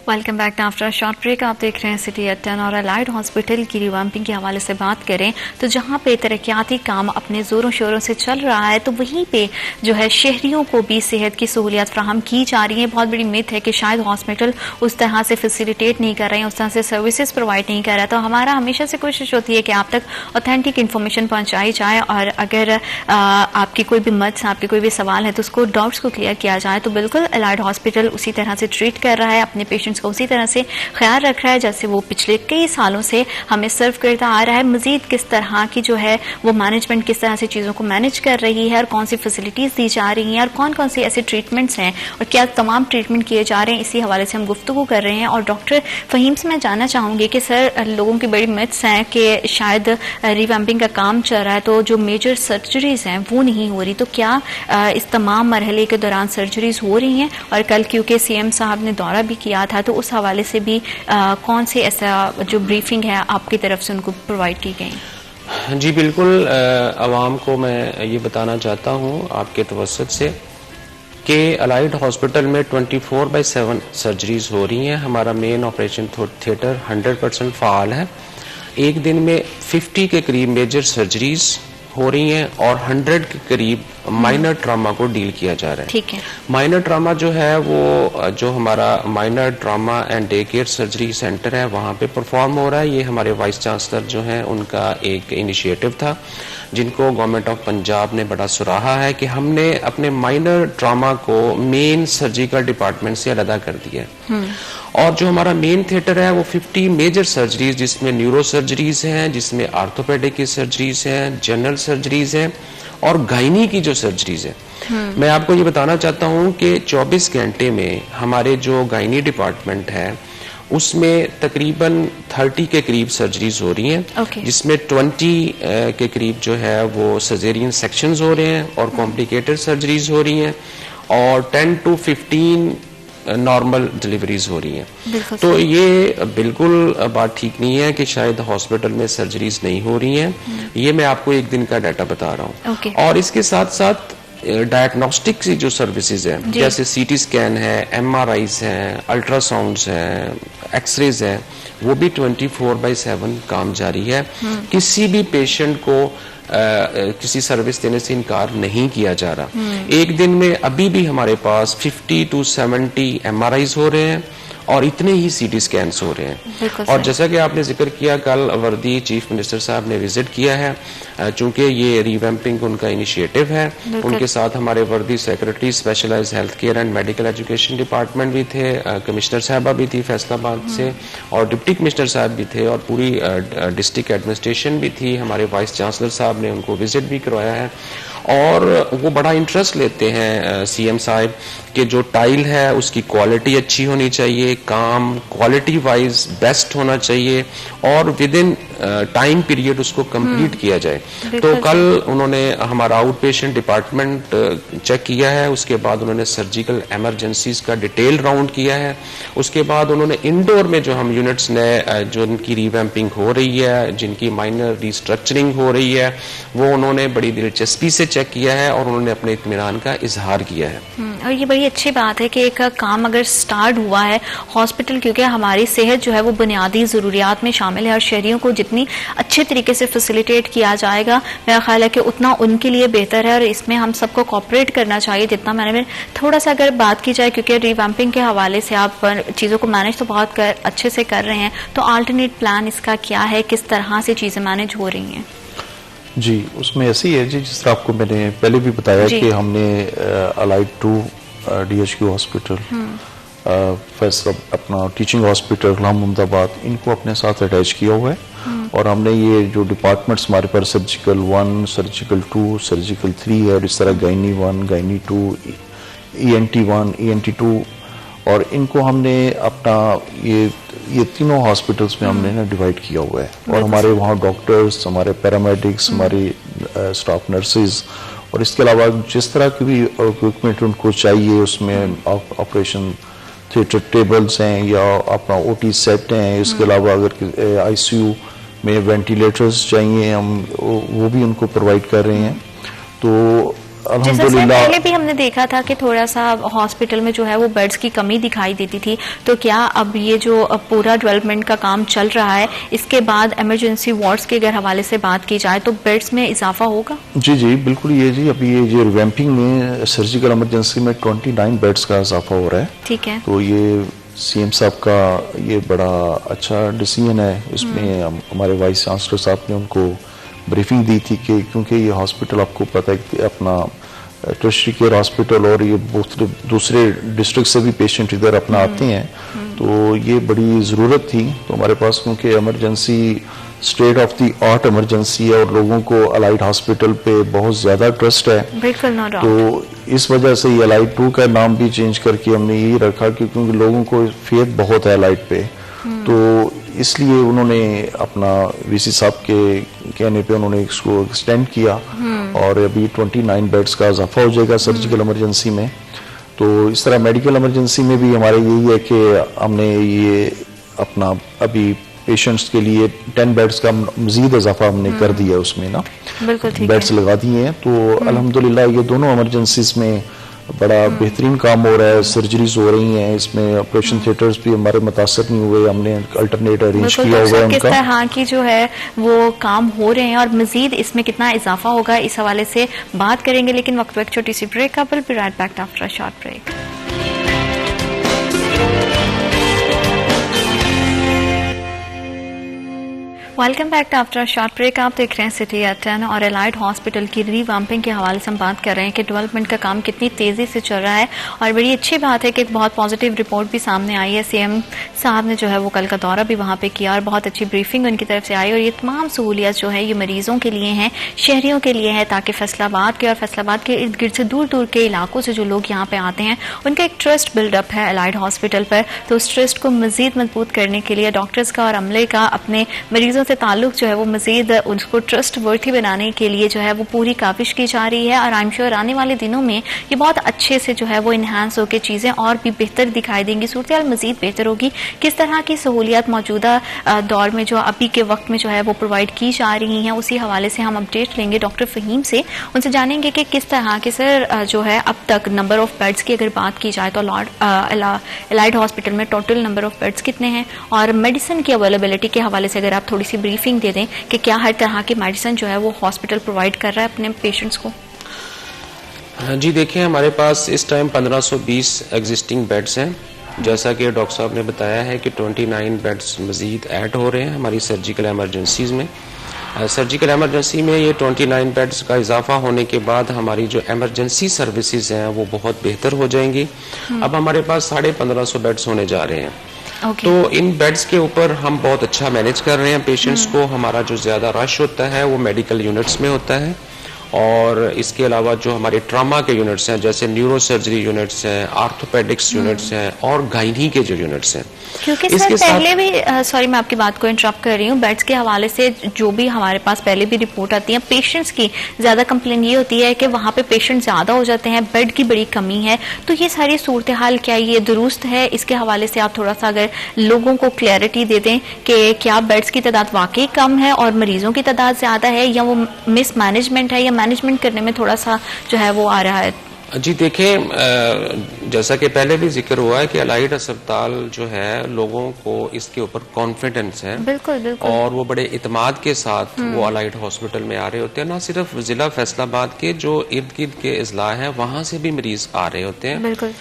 Welcome back after short break. आप देख रहे हैं सिटी एट 10 और अलाइड हॉस्पिटल की रिवैम्पिंग के हवाले से बात करें तो जहां पे तरक्याती काम अपने जोरों शोरों से चल रहा है तो वहीं पे जो है शहरियों को भी सेहत की सहूलियत फ्राहम की जा रही है। बहुत बड़ी मिथ है कि शायद हॉस्पिटल उस तरह से फैसिलिटेट नहीं कर रहे हैं, उस तरह से सर्विसेज प्रोवाइड नहीं कर रहा है। तो हमारा हमेशा से कोशिश होती है कि आप तक ऑथेंटिक इन्फॉर्मेशन पहुंचाई जाए और अगर आपकी कोई भी मत, आपके कोई भी सवाल है तो उसको डाउट्स को क्लियर किया जाए। तो बिल्कुल अलाइड हॉस्पिटल उसी तरह से ट्रीट कर रहा है, अपने पेशेंट्स को उसी तरह से ख्याल रख रहा है जैसे वो पिछले कई सालों से हमें सर्व करता आ रहा है। मजीद किस तरह की जो है वो मैनेजमेंट किस तरह से चीज़ों को मैनेज कर रही है और कौन सी फैसिलिटीज़ दी जा रही हैं और कौन कौन सी ऐसे ट्रीटमेंट्स हैं और क्या तमाम ट्रीटमेंट किए जा रहे हैं, इसी हवाले से हम गुफ्तगू कर रहे हैं। और डॉक्टर फ़हीम से मैं जानना चाहूँगी कि सर, लोगों की बड़ी मिथ्स हैं कि शायद रिवैम्पिंग का काम चल रहा है तो जो मेजर सर्जरीज हैं वो नहीं हो रही, तो क्या इस तमाम मरहले के दौरान सर्जरीज हो रही हैं? और कल क्योंकि सीएम साहब ने दौरा भी किया था तो उस हवाले से भी कौन से ऐसा जो ब्रीफिंग है आपकी तरफ से उनको प्रोवाइड की गई? जी बिल्कुल, आवाम को मैं ये बताना चाहता हूँ आपके तवस्सुत से कि अलाइड हॉस्पिटल में 24/7 सर्जरीज हो रही हैं। हमारा मेन ऑपरेशन थिएटर 100% फ़ाल है। एक दिन में 50 के करीब मेजर सर्जरीज हो रही हैं और 100 के करीब माइनर ट्रामा को डील किया जा रहा है। ठीक है। माइनर ट्रामा जो है वो जो हमारा minor trauma and day care surgery centre है वहाँ पे परफॉर्म हो रहा है। ये हमारे वाइस चांसलर जो हैं उनका एक इनिशिएटिव था जिनको गवर्नमेंट ऑफ पंजाब ने बड़ा सराहा है कि हमने अपने माइनर ट्रामा को मेन सर्जिकल डिपार्टमेंट से अलग कर दिया है। और जो हमारा मेन थिएटर है वो 50 मेजर सर्जरीज जिसमें न्यूरो सर्जरीज हैं, जिसमें आर्थोपेडिक की सर्जरीज हैं, जनरल सर्जरीज हैं और गायनी की जो सर्जरीज है। मैं आपको ये बताना चाहता हूँ कि 24 घंटे में हमारे जो गायनी डिपार्टमेंट है उसमें तकरीबन 30 के करीब सर्जरीज हो रही हैं, जिसमें 20 के करीब जो है वो सजेरियन सेक्शंस हो रहे हैं और कॉम्प्लिकेटेड सर्जरीज हो रही हैं और 10 to 15 नॉर्मल डिलीवरीज हो रही हैं। तो ये बिल्कुल बात ठीक नहीं है कि शायद हॉस्पिटल में सर्जरीज नहीं हो रही हैं। ये मैं आपको एक दिन का डाटा बता रहा हूँ। और इसके साथ साथ डायग्नोस्टिक की जो सर्विसेज हैं जैसे सीटी स्कैन है, MRIs हैं, अल्ट्रासाउंड्स हैं, एक्सरेज हैं, वो भी 24/7 काम जारी है। किसी भी पेशेंट को किसी सर्विस देने से इनकार नहीं किया जा रहा। एक दिन में अभी भी हमारे पास 50 to 70 MRIs हो रहे हैं और इतने ही CT स्कैन्स हो रहे हैं। और जैसा कि आपने जिक्र किया, कल वर्दी चीफ मिनिस्टर साहब ने विजिट किया है, चूंकि ये रिवैम्पिंग उनका इनिशिएटिव है। उनके साथ हमारे वर्दी secretary specialized health care and medical education department भी थे, कमिश्नर साहबा भी थी फैसलाबाद से और डिप्टी कमिश्नर साहब भी थे और पूरी डिस्ट्रिक्ट एडमिनिस्ट्रेशन भी थी। हमारे वाइस चांसलर साहब ने उनको विजिट भी करवाया है और वो बड़ा इंटरेस्ट लेते हैं CM साहब कि जो टाइल है उसकी क्वालिटी अच्छी होनी चाहिए, काम क्वालिटी वाइज बेस्ट होना चाहिए और विद इन टाइम पीरियड उसको कंप्लीट किया जाए। तो कल उन्होंने हमारा आउट पेशेंट डिपार्टमेंट चेक किया है, उसके बाद उन्होंने सर्जिकल एमरजेंसीज का डिटेल राउंड किया है, उसके बाद उन्होंने इंडोर में जो हम यूनिट्स ने जो उनकी रिवैम्पिंग हो रही है, जिनकी माइनर रिस्ट्रक्चरिंग हो रही है, वो उन्होंने बड़ी दिलचस्पी से चेक किया है और उन्होंने अपने इत्मीनान का इजहार किया है। और ये बड़ी अच्छी बात है कि एक काम अगर स्टार्ट हुआ है हॉस्पिटल, क्योंकि हमारी सेहत जो है वो बुनियादी ज़रूरियात में शामिल है और शहरियों को जितनी अच्छे तरीके से फैसिलिटेट किया जाएगा मेरा ख्याल है कि उतना उनके लिए बेहतर है और इसमें हम सबको कोऑपरेट करना चाहिए जितना मैंने थोड़ा सा अगर बात की जाए, क्योंकि रिवैम्पिंग के हवाले से आप चीज़ों को मैनेज तो बहुत अच्छे से कर रहे हैं, तो अल्टरनेट प्लान इसका क्या है, किस तरह से चीज़ें मैनेज हो रही हैं? जी, उसमें ऐसी है जी, जिस तरह आपको मैंने पहले भी बताया कि हमने अलाइड 2 DHQ हॉस्पिटल, फैसला अपना टीचिंग हॉस्पिटल गुलाम मोहम्मदाबाद, इनको अपने साथ अटैच किया हुआ है और हमने ये जो डिपार्टमेंट्स हमारे पास सर्जिकल 1, सर्जिकल 2, सर्जिकल 3 है और इस तरह गायनी 1, गायनी 2, ENT 1, ENT 2 और इनको हमने अपना ये तीनों हॉस्पिटल्स में हमने ना डिवाइड किया हुआ है और हमारे वहाँ डॉक्टर्स, हमारे पैरामेडिक्स, हमारी स्टाफ नर्सेज और इसके अलावा जिस तरह की भी इक्विपमेंट उनको चाहिए उसमें ऑपरेशन थिएटर टेबल्स हैं या अपना OT सेट हैं, इसके अलावा अगर ICU में वेंटिलेटर्स चाहिए हम वो भी उनको प्रोवाइड कर रहे हैं। तो अल्हम्दुलिल्लाह पहले भी हमने देखा था कि थोड़ा सा हॉस्पिटल में जो है वो बेड्स की कमी दिखाई देती थी, तो क्या अब ये जो पूरा डेवलपमेंट का काम चल रहा है इसके बाद इमरजेंसी वार्ड्स के अगर हवाले से बात की जाए तो बेड्स में इजाफा होगा? जी जी बिल्कुल, ये जी अभी ये जो रिवैम्पिंग में सर्जिकल इमरजेंसी में 29 बेड्स का इजाफा हो रहा है। ठीक है, तो ये सीएम साहब का ये बड़ा अच्छा डिसीजन है। इसमें हमारे वाइस चांसलर साहब ने उनको ब्रीफिंग दी थी कि क्योंकि ये हॉस्पिटल आपको पता है कि अपना टर्शरी केयर हॉस्पिटल और ये दूसरे डिस्ट्रिक्ट से भी पेशेंट इधर अपना आते हैं, तो ये बड़ी ज़रूरत थी। तो हमारे पास क्योंकि emergency state of the art emergency है और लोगों को अलाइड हॉस्पिटल पे बहुत ज़्यादा ट्रस्ट है, बिल्कुल, तो इस वजह से ये अलाइड 2 का नाम भी चेंज करके हमने यही रखा क्योंकि लोगों को फेथ बहुत है अलाइड पे। तो इसलिए उन्होंने अपना वीसी साहब के कहने पे उन्होंने इसको एक्सटेंड किया और अभी 29 बेड्स का इजाफा हो जाएगा सर्जिकल इमरजेंसी में। तो इस तरह मेडिकल इमरजेंसी में भी हमारे यही है कि हमने ये अपना अभी पेशेंट्स के लिए 10 बेड्स का मजीद इजाफा हमने कर दिया है उसमें ना, बेड्स लगा दिए हैं। तो अल्हम्दुलिल्लाह ये दोनों इमरजेंसीज में बड़ा बेहतरीन काम हो रहा है, सर्जरीज हो रही हैं, इसमें ऑपरेशन थिएटर्स भी हमारे मुतासर नहीं हुए, हमने अल्टरनेट अरेंज किया हुआ है उनका। किस तरह की जो है वो काम हो रहे हैं और मजीद इसमें कितना इजाफा होगा इस हवाले से बात करेंगे, लेकिन वक्त एक छोटी सी ब्रेक का, will be right back after a short break. Welcome back after short break. आप देख रहे हैं सिटी एट 10 और एलाइड हॉस्पिटल की रीवाम्पिंग के हवाले से हम बात कर रहे हैं कि डेवलपमेंट का काम कितनी तेजी से चल रहा है और बड़ी अच्छी बात है कि एक बहुत पॉजिटिव रिपोर्ट भी सामने आई है। सीएम साहब ने जो है वो कल का दौरा भी वहां पे किया और बहुत अच्छी ब्रीफिंग उनकी तरफ से आई और ये तमाम सहूलियत जो है ये मरीजों के लिए हैं, शहरियों के लिए है, ताकि फैसलाबाद के और फैसलाबाद के इर्द गिर्द से दूर दूर के इलाकों से जो लोग यहाँ पे आते हैं उनका एक ट्रस्ट बिल्डअप है एलाइड हॉस्पिटल पर। तो उस ट्रस्ट को मजीद मजबूत करने के लिए डॉक्टर्स का और अमले का अपने मरीजों से ताल्लुक जो है वो मजीद उसको ट्रस्ट वर्थी बनाने के लिए जो है वो पूरी काविश की जा रही है और आई एम श्योर आने वाले दिनों में ये बहुत अच्छे से जो है वो इन्हांस होकर चीजें और भी बेहतर दिखाई देंगी, सूरत मजीद बेहतर होगी। किस तरह की सहूलियत मौजूदा दौर में जो अभी के वक्त में जो है वो प्रोवाइड की जा रही हैं, उसी हवाले से हम अपडेट लेंगे डॉक्टर फहीम से। उनसे जानेंगे कि किस तरह के सर जो है अब तक नंबर ऑफ बेड्स की अगर बात की जाए तो एलाइड हॉस्पिटल में टोटल नंबर ऑफ बेड्स कितने हैं और मेडिसिन की अवेलेबिलिटी के हवाले से अगर आप थोड़ी सी ब्रीफिंग दे दें कि क्या हर तरह की मेडिसिन जो है वो हॉस्पिटल प्रोवाइड कर रहा है अपने पेशेंट्स को। जी देखिए, हमारे पास इस टाइम 1520 एग्जिस्टिंग बेड्स हैं। जैसा कि डॉक्टर साहब ने बताया है कि 29 बेड्स मजीद ऐड हो रहे हैं हमारी सर्जिकल इमरजेंसीज में। सर्जिकल इमरजेंसी में ये 29 बेड्स का इजाफा होने के बाद हमारी जो इमरजेंसी सर्विसेज हैं वो बहुत बेहतर हो जाएंगी। अब हमारे पास 1550 बेड्स होने जा रहे हैं। तो इन बेड्स के ऊपर हम बहुत अच्छा मैनेज कर रहे हैं पेशेंट्स को। हमारा जो ज्यादा रश होता है वो मेडिकल यूनिट्स में होता है और इसके अलावा जो हमारे ट्रामा के यूनिट्स हैं जैसे न्यूरो सर्जरी यूनिट्स हैं, आर्थोपेडिक्स यूनिट्स हैं और गायनी के जो यूनिट्स हैं। क्योंकि सर पहले भी सॉरी मैं आपकी बात को इंटरप्ट कर रही हूँ, बेड्स के हवाले से जो भी हमारे पास पहले भी रिपोर्ट आती है पेशेंट्स की ज्यादा कंप्लेन ये होती है कि वहां पे पेशेंट ज्यादा हो जाते हैं, बेड की बड़ी कमी है। तो ये सारी सूरत हाल क्या ये दुरुस्त है? इसके हवाले से आप थोड़ा सा अगर लोगों को क्लैरिटी दे दें कि क्या बेड्स की तादाद वाकई कम है और मरीजों की तादाद ज्यादा है या वो मिस मैनेजमेंट है या मैनेजमेंट करने में थोड़ा सा जो है वो आ रहा है। जी देखें, जैसा कि पहले भी जिक्र हुआ है कि अलाइड अस्पताल जो है लोगों को इसके ऊपर कॉन्फिडेंस है। बिल्कुल बिल्कुल। और वो बड़े इत्मीनान के साथ वो अलाइड हॉस्पिटल में आ रहे होते हैं। ना सिर्फ जिला फैसलाबाद के जो इर्द गिर्द के अजला है वहां से भी मरीज आ रहे होते हैं। बिल्कुल।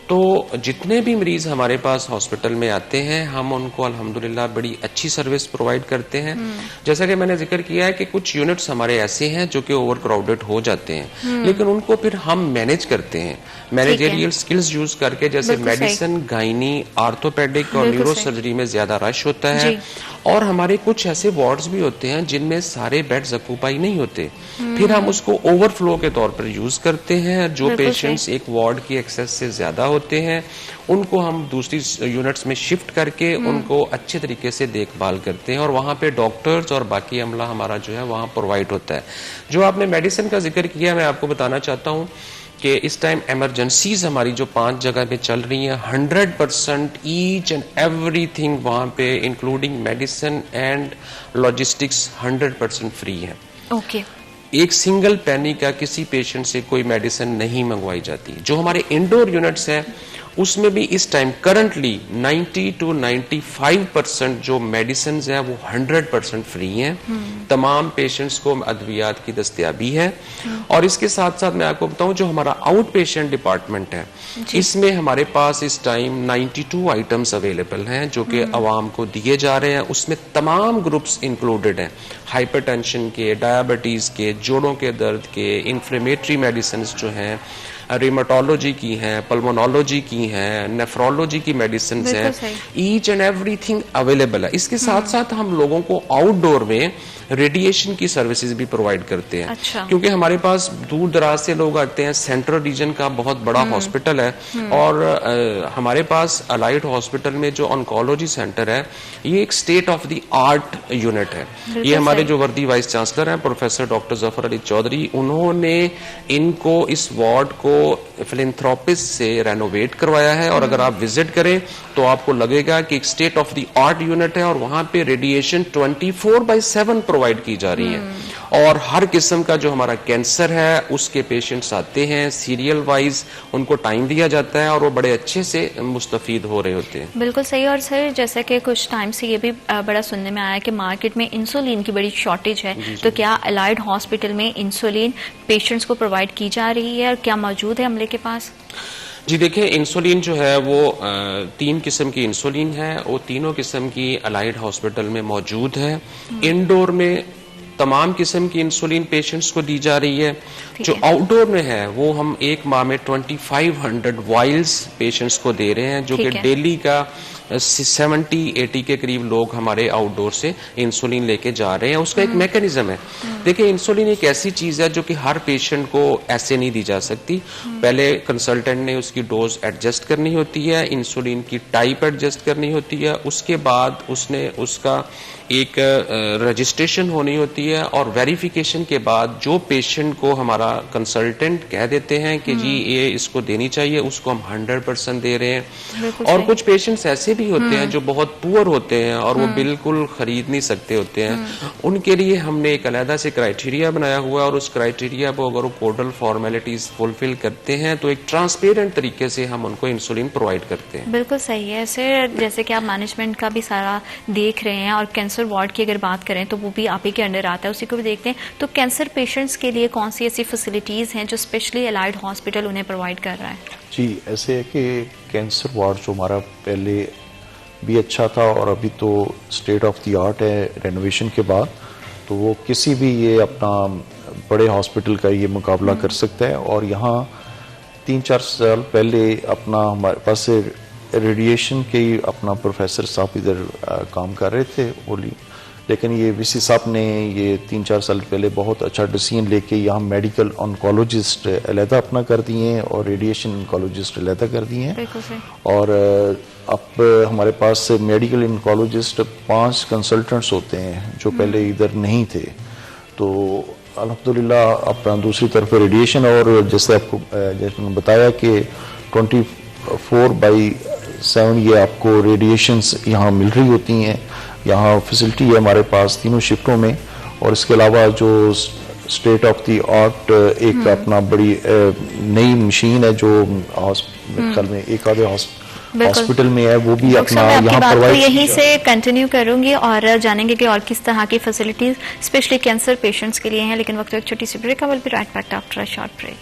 तो जितने भी मरीज हमारे पास हॉस्पिटल में आते हैं हम उनको अल्हम्दुलिल्लाह बड़ी अच्छी सर्विस प्रोवाइड करते हैं। जैसा कि मैंने जिक्र किया है कि कुछ यूनिट्स हमारे ऐसे हैं जो कि ओवर क्राउडेड हो जाते हैं, लेकिन उनको फिर हम मैनेज करते हैं मैनेजरियल स्किल्स यूज करके। जैसे मेडिसिन, गायनी, आर्थोपेडिक और न्यूरो सर्जरी में ज्यादा रश होता है और हमारे कुछ ऐसे वार्ड्स भी होते हैं जिनमें सारे बेड्स ऑक्यूपाई नहीं होते, फिर हम उसको ओवरफ्लो के तौर पर यूज करते हैं। जो पेशेंट्स एक वार्ड की एक्सेस से ज्यादा होते हैं उनको हम दूसरी यूनिट्स में शिफ्ट करके उनको अच्छे तरीके से देखभाल करते हैं और वहां पे डॉक्टर्स और बाकी अमला हमारा जो है वहां प्रोवाइड होता है। जो आपने मेडिसिन का जिक्र किया, मैं आपको बताना चाहता हूं कि इस टाइम इमरजेंसीज हमारी जो 5 जगह पे चल रही हैं 100% ईच एंड एवरीथिंग वहां पे including medicine and logistics 100% free है। ओके। एक सिंगल पैनी का किसी पेशेंट से कोई मेडिसिन नहीं मंगवाई जाती। जो हमारे इंडोर यूनिट्स हैं उसमें भी इस टाइम करंटली 90 to 95% जो मेडिसिन हैं वो 100% फ्री हैं। तमाम पेशेंट्स को अद्वियात की दस्तयाबी है। और इसके साथ साथ मैं आपको बताऊं, जो हमारा आउट पेशेंट डिपार्टमेंट है इसमें हमारे पास इस टाइम 92 आइटम्स अवेलेबल हैं जो कि अवाम को दिए जा रहे हैं। उसमें तमाम ग्रुप्स इंक्लूडेड हैं, हाइपरटेंशन के, डायबिटीज के, जोड़ों के दर्द के, इन्फ्लेमेटरी मेडिसिन जो हैं, रिमेटोलॉजी की हैं, पल्मोनोलॉजी की हैं, नेफ्रोलॉजी की मेडिसिन हैं, ईच एंड एवरीथिंग अवेलेबल है। इसके साथ साथ हम लोगों को आउटडोर में रेडिएशन की सर्विसेज भी प्रोवाइड करते हैं। अच्छा। क्योंकि हमारे पास दूर दराज से लोग आते हैं, सेंट्रल रीजन का बहुत बड़ा हॉस्पिटल है और हमारे पास अलाइड हॉस्पिटल में जो ऑन्कोलॉजी सेंटर है ये एक state of the art unit है। ये हमारे जो वर्दी वाइस चांसलर हैं प्रोफेसर डॉक्टर जफर अली चौधरी, उन्होंने इनको, इस वार्ड को फिलैंथ्रोपिस्ट से रेनोवेट करवाया है। और अगर आप विजिट करें तो आपको लगेगा कि एक state of the art unit है और वहां पे रेडिएशन 24/7 प्रोवाइड की जा रही है। और हर किस्म का जो हमारा कैंसर है उसके पेशेंट्स आते हैं, सीरियल वाइज उनको टाइम दिया जाता है और वो बड़े अच्छे से मुस्तफीद हो रहे होते हैं। बिल्कुल सही। और सर जैसे कि कुछ टाइम से ये भी बड़ा सुनने में आया कि मार्केट में इंसुलिन की बड़ी शॉर्टेज है, तो क्या अलाइड हॉस्पिटल में इंसुलिन पेशेंट्स को प्रोवाइड की जा रही है और क्या मौजूद है अमले के पास? जी देखिए, इंसुलिन जो है वो 3 किस्म की इंसुलिन है, वो तीनों किस्म की अलाइड हॉस्पिटल में मौजूद है। इंडोर में तमाम किस्म की इंसुलिन पेशेंट्स को दी जा रही है। जो आउटडोर में है वो हम एक माह में 2500 वाइल्स पेशेंट्स को दे रहे हैं, जो कि डेली का 70-80 के करीब लोग हमारे आउटडोर से इंसुलिन लेके जा रहे हैं। उसका एक मैकेनिज्म है। देखिए, इंसुलिन एक ऐसी चीज है जो कि हर पेशेंट को ऐसे नहीं दी जा सकती। पहले कंसल्टेंट ने उसकी डोज एडजस्ट करनी होती है, इंसुलिन की टाइप एडजस्ट करनी होती है, उसके बाद उसने उसका एक रजिस्ट्रेशन होनी होती है और वेरिफिकेशन के बाद जो पेशेंट को हमारा कंसल्टेंट कह देते हैं कि जी ये इसको देनी चाहिए, उसको हम 100% दे रहे हैं। और कुछ पेशेंट्स ऐसे भी होते हैं जो बहुत पुअर होते हैं और वो बिल्कुल खरीद नहीं सकते होते हैं। उनके लिए हमने एक अलग से क्राइटेरिया बनाया हुआ है और उस क्राइटेरिया को अगर वो कोडल फॉर्मेलिटीज फुलफिल करते हैं तो एक ट्रांसपेरेंट तरीके से हम उनको इंसुलिन प्रोवाइड करते हैं। बिल्कुल सही है सर। जैसे कि आप मैनेजमेंट का भी सारा देख रहे हैं और कैंसर वार्ड की अगर बात करें तो वो भी आप ही के अंडर आता है, उसी को भी देखते हैं। तो कैंसर पेशेंट्स के लिए कौन सी ऐसी फैसिलिटीज हैं जो स्पेशली अलाइड हॉस्पिटल उन्हें प्रोवाइड कर रहा है? जी ऐसे है कि कैंसर वार्ड जो हमारा पहले भी अच्छा था और अभी तो स्टेट ऑफ द आर्ट है रेनोवेशन के बाद, तो वो किसी भी ये अपना बड़े हॉस्पिटल का ये मुकाबला कर सकता है। और यहाँ 3-4 साल पहले अपना हमारे पास रेडिएशन के अपना प्रोफेसर साहब इधर काम कर रहे थे ओली, लेकिन ये वीसी साहब ने ये 3-4 साल पहले बहुत अच्छा डिसीजन लेके यहाँ मेडिकल ऑन्कोलॉजिस्ट अलहदा अपना कर दिए हैं और रेडिएशन ऑन्कोलॉजिस्ट अलहदा कर दिए हैं। और अब हमारे पास मेडिकल ऑन्कोलॉजिस्ट 5 कंसल्टेंट्स होते हैं जो पहले इधर नहीं थे। तो अल्हम्दुलिल्लाह अपना दूसरी तरफ रेडिएशन, और जैसे आपको जैसे मैंने बताया कि 24/7 ये आपको रेडिएशंस यहाँ मिल रही होती हैं। यहाँ फैसिलिटी है हमारे पास तीनों शिफ्टों में। और इसके अलावा जो स्टेट ऑफ द आर्ट एक अपना बड़ी नई मशीन है जो हॉस्पिटल में एक आधे हॉस्पिटल में है, वो भी अपना यहाँ प्रोवाइड। यहीं से कंटिन्यू करूंगी और जानेंगे कि और किस तरह की फैसिलिटीज स्पेशली कैंसर पेशेंट्स के लिए हैं। लेकिन वक्त एक छोटी सी break, I will be right back after a short break.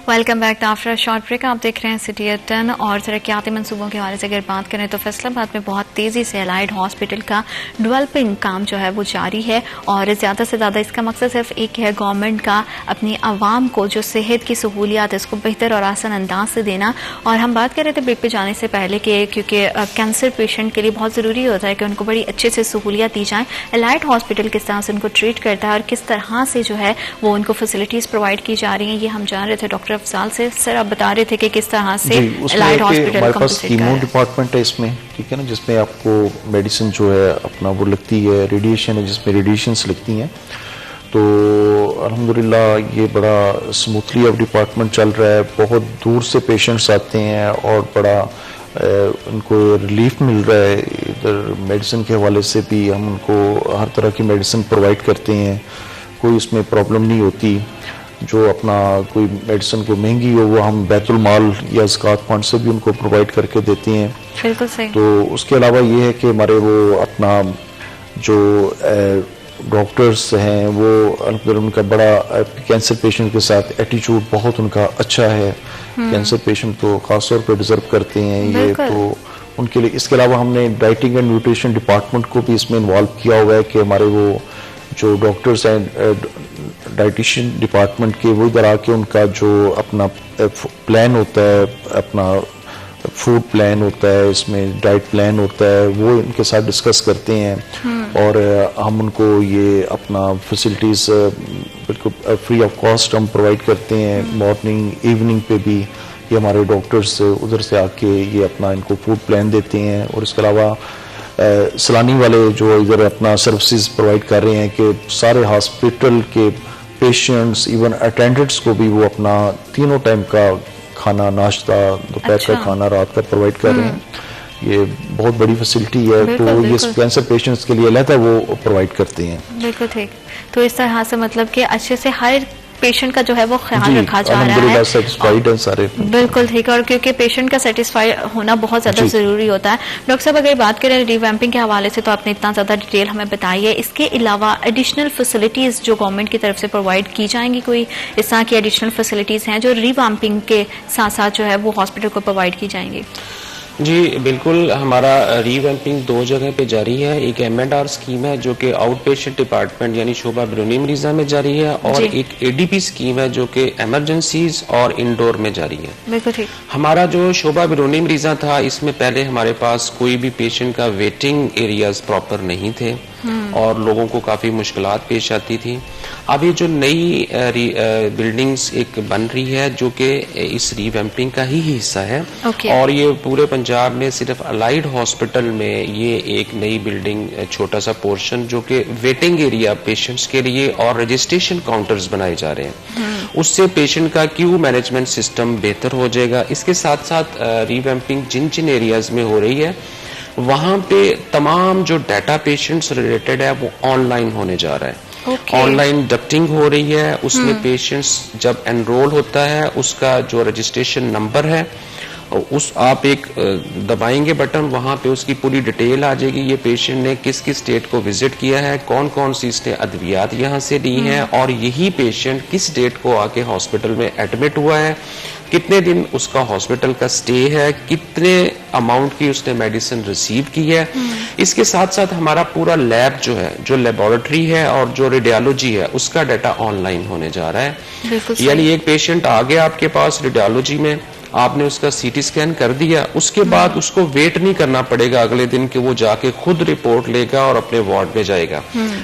Welcome back after short break. आप देख रहे हैं सिटी एट 10 और तरक्याती मंसूबों के हवाले से अगर बात करें तो फैसलाबाद में बहुत तेजी से अलाइड हॉस्पिटल का डेवलपिंग काम जो है वो जारी है और ज्यादा से ज्यादा इसका मकसद सिर्फ एक है, गवर्नमेंट का अपनी आवाम को जो सेहत की सहूलियात है इसको बेहतर और आसान अंदाज से देना। और हम बात कर रहे थे ब्रेक पे जाने से पहले कि क्योंकि कैंसर पेशेंट के लिए बहुत जरूरी होता है कि उनको बड़ी अच्छे से सहूलियात दी जाए। अलाइड हॉस्पिटल किस तरह से उनको ट्रीट करता है और किस तरह से जो है वो उनको फैसिलिटीज प्रोवाइड की जा रही हैं, ये हम जान रहे थे डॉक्टर अफजाल से। सर आप बता रहे थे कि किस तरह से अलाइड हॉस्पिटल हमारे पास कीमो डिपार्टमेंट है इसमें, ठीक है ना, जिसमें आपको मेडिसिन जो है अपना वो लगती है, रेडिएशन है जिसमें रेडिएशंस लगती हैं। तो अल्हम्दुलिल्लाह ये बड़ा स्मूथली अब डिपार्टमेंट चल रहा है। बहुत दूर से पेशेंट्स आते हैं और बड़ा उनको रिलीफ मिल रहा है। इधर मेडिसिन के हवाले से भी हम उनको हर तरह की मेडिसिन प्रोवाइड करते हैं, कोई उसमें प्रॉब्लम नहीं होती। जो अपना कोई मेडिसिन को महंगी हो वो हम बैतुल माल या ज़कात फंड से भी उनको प्रोवाइड करके देते हैं। बिल्कुल सही। तो उसके अलावा ये है कि हमारे वो अपना जो डॉक्टर्स हैं वो अल्हम्दुलिल्लाह उनका बड़ा कैंसर पेशेंट के साथ एटीट्यूड बहुत उनका अच्छा है। कैंसर पेशेंट तो खास तौर पे डिजर्व करते हैं ये, तो उनके लिए। इसके अलावा हमने डाइटिंग एंड न्यूट्रिशन डिपार्टमेंट को भी इसमें इन्वॉल्व किया हुआ है कि हमारे वो जो डॉक्टर्स हैं डाइटिशियन डिपार्टमेंट के, वो इधर आके उनका जो अपना प्लान होता है, अपना फूड प्लान होता है, इसमें डाइट प्लान होता है, वो इनके साथ डिस्कस करते हैं। और हम उनको ये अपना फैसिलिटीज़ बिल्कुल फ्री ऑफ कॉस्ट हम प्रोवाइड करते हैं। मॉर्निंग इवनिंग पे भी ये हमारे डॉक्टर्स उधर से आके ये अपना इनको फूड प्लान देते हैं। और इसके अलावा सलानी वाले जो इधर अपना सर्विसेज प्रोवाइड कर रहे हैं कि सारे हॉस्पिटल के पेशेंट्स इवन अटेंडेंट्स को भी वो अपना तीनों टाइम का खाना, नाश्ता, दोपहर का खाना, रात का प्रोवाइड कर रहे हैं। ये बहुत बड़ी फैसिलिटी है। तो ये कैंसर पेशेंट्स के लिए अलग वो प्रोवाइड करते हैं। बिल्कुल ठीक। तो इस तरह से मतलब कि अच्छे से हर पेशेंट का जो है वो ख्याल रखा जा रहा है। सेटिस्फाइड है सारे। बिल्कुल ठीक है। और क्योंकि पेशेंट का सेटिस्फाइड होना बहुत ज्यादा जरूरी होता है। डॉक्टर साहब अगर बात करें रिवैम्पिंग के हवाले से, तो आपने इतना ज्यादा डिटेल हमें बताई है। इसके अलावा एडिशनल फैसिलिटीज जो गवर्नमेंट की तरफ से प्रोवाइड की जाएंगी, कोई इस तरह की एडिशनल फैसिलिटीज हैं जो रिवैम्पिंग के साथ साथ जो है वो हॉस्पिटल को प्रोवाइड की जाएंगी? जी बिल्कुल, हमारा रीवैम्पिंग 2 जगह पे जारी है। एक M&R स्कीम है जो कि आउट पेशेंट डिपार्टमेंट यानी शोबा बिरूनी मरीजा में जारी है, और एक ADP स्कीम है जो कि इमरजेंसीज और इंडोर में जारी है। बिल्कुल ठीक। हमारा जो शोबा बिरूनी मरीजा था, इसमें पहले हमारे पास कोई भी पेशेंट का वेटिंग एरियाज प्रॉपर नहीं थे और लोगों को काफी मुश्किलात पेश आती थी। अब ये जो नई बिल्डिंग्स एक बन रही है जो कि इस रिवैम्पिंग का ही हिस्सा है, और ये पूरे पंजाब में सिर्फ अलाइड हॉस्पिटल में ये एक नई बिल्डिंग, छोटा सा पोर्शन जो कि वेटिंग एरिया पेशेंट्स के लिए और रजिस्ट्रेशन काउंटर्स बनाए जा रहे हैं। उससे पेशेंट का क्यू मैनेजमेंट सिस्टम बेहतर हो जाएगा। इसके साथ साथ रिवैम्पिंग जिन जिन एरियाज में हो रही है वहां पे तमाम जो डाटा पेशेंट्स रिलेटेड है वो ऑनलाइन होने जा रहा है। ऑनलाइन डक्टिंग हो रही है, उसमें पेशेंट्स जब एनरोल होता है उसका जो रजिस्ट्रेशन नंबर है उस आप एक दबाएंगे बटन, वहां पे उसकी पूरी डिटेल आ जाएगी। ये पेशेंट ने किस किस स्टेट को विजिट किया है, कौन कौन सी इसने अद्वियात यहाँ से ली हैं, और यही पेशेंट किस डेट को आके हॉस्पिटल में एडमिट हुआ है, कितने दिन उसका हॉस्पिटल का स्टे है, कितने अमाउंट की उसने मेडिसिन रिसीव की है। इसके साथ साथ हमारा पूरा लैब जो है, जो लेबोरेटरी है और जो रेडियोलॉजी है, उसका डाटा ऑनलाइन होने जा रहा है। यानी एक पेशेंट आ गया आपके पास रेडियोलॉजी में, आपने उसका CT स्कैन कर दिया, उसके बाद उसको वेट नहीं करना पड़ेगा अगले दिन कि वो जाके खुद रिपोर्ट लेगा और अपने वार्ड में जाएगा।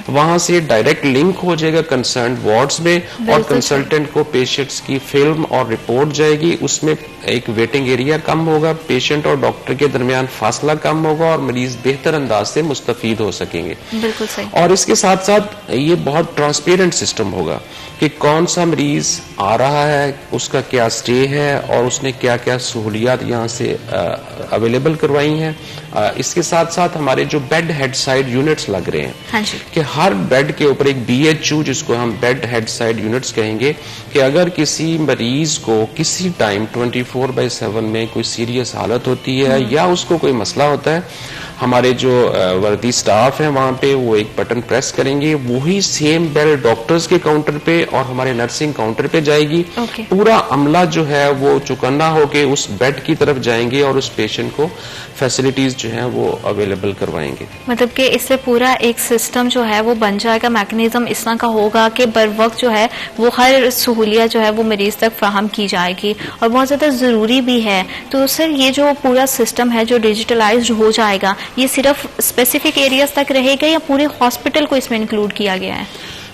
वहां से डायरेक्ट लिंक हो जाएगा कंसर्न वार्ड्स में, और कंसल्टेंट को पेशेंट्स की फिल्म और रिपोर्ट जाएगी। उसमें एक वेटिंग एरिया कम होगा, पेशेंट और डॉक्टर के दरमियान फासला कम होगा और मरीज बेहतर अंदाज से मुस्तफीद हो सकेंगे। बिल्कुल सही। और इसके साथ साथ ये बहुत ट्रांसपेरेंट सिस्टम होगा कि कौन सा मरीज आ रहा है, उसका क्या स्टे है और उसने क्या क्या सहूलियात यहाँ से अवेलेबल करवाई हैं। इसके साथ साथ हमारे जो बेड हेड साइड यूनिट्स लग रहे हैं, हाँ जी, कि हर बेड के ऊपर एक BHU, जिसको हम बेड हेड साइड यूनिट्स कहेंगे, कि अगर किसी मरीज को किसी टाइम 24/7 में कोई सीरियस हालत होती है या उसको कोई मसला होता है, हमारे जो वर्दी स्टाफ है वहां पे वो एक बटन प्रेस करेंगे, वही सेम बेल डॉक्टर्स के काउंटर पे और हमारे नर्सिंग काउंटर पे जाएगी। पूरा अमला जो है वो चौकन्ना होके उस बेड की तरफ जाएंगे और उस पेशेंट को फैसिलिटीज जो है वो अवेलेबल करवाएंगे। मतलब कि इससे पूरा एक सिस्टम जो है वो बन जाएगा, मैकेनिज्म इस तरह का होगा कि बर वक्त जो है वो हर सहूलियत जो है वो मरीज तक फ्राहम की जाएगी, और बहुत ज्यादा जरूरी भी है। तो सर ये जो पूरा सिस्टम है जो डिजिटलाइज्ड हो जाएगा, ये सिर्फ स्पेसिफिक एरियाज तक रहेगा या पूरे हॉस्पिटल को इसमें इंक्लूड किया गया है?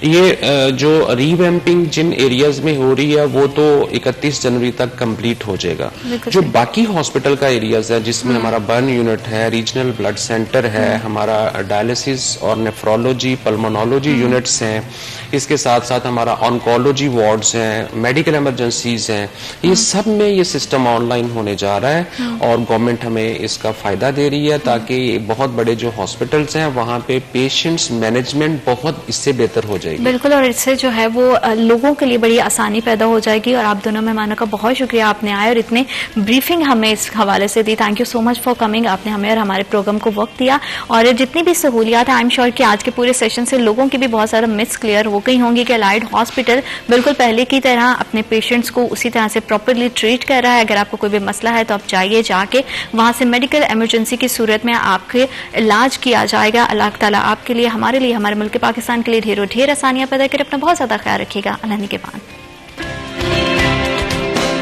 ये जो रीवैम्पिंग जिन एरियाज में हो रही है वो तो 31 जनवरी तक कंप्लीट हो जाएगा। जो बाकी हॉस्पिटल का एरियाज है जिसमें हमारा बर्न यूनिट है, रीजनल ब्लड सेंटर है, हमारा डायलिसिस और नेफ्रोलॉजी पल्मोनोलॉजी यूनिट्स हैं, इसके साथ साथ हमारा ऑन्कोलॉजी वार्ड्स हैं, मेडिकल इमरजेंसीज हैं, ये सब में ये सिस्टम ऑनलाइन होने जा रहा है और गवर्नमेंट हमें इसका फायदा दे रही है ताकि बहुत बड़े जो हॉस्पिटल्स हैं वहाँ पे पेशेंट्स मैनेजमेंट बहुत इससे बेहतर हो जाएगी। बिल्कुल, और इससे जो है वो लोगों के लिए बड़ी आसानी पैदा हो जाएगी। और आप दोनों मेहमानों का बहुत शुक्रिया, आपने आए और इतने ब्रीफिंग हमें इस हवाले से दी। Thank you so much for coming. आपने हमें और हमारे प्रोग्राम को वक्त दिया और जितनी भी सहूलियात है, आई एम श्योर कि आज के पूरे सेशन से लोगों की भी बहुत सारा मिथ्स क्लियर हो गई होंगी कि अलाइड हॉस्पिटल बिल्कुल पहले की तरह अपने पेशेंट्स को उसी तरह से प्रॉपरली ट्रीट कर रहा है। अगर आपको कोई भी मसला है तो आप जाइए, जाके वहां से मेडिकल इमरजेंसी की सूरत में आपके इलाज किया जाएगा। अल्लाह ताला आपके लिए, हमारे लिए, हमारे मुल्क पाकिस्तान के लिए ढेरों ढेर आसानियां पैदा करे। अपना बहुत ज्यादा ख्याल रखिएगा। अल्लाह के बाद।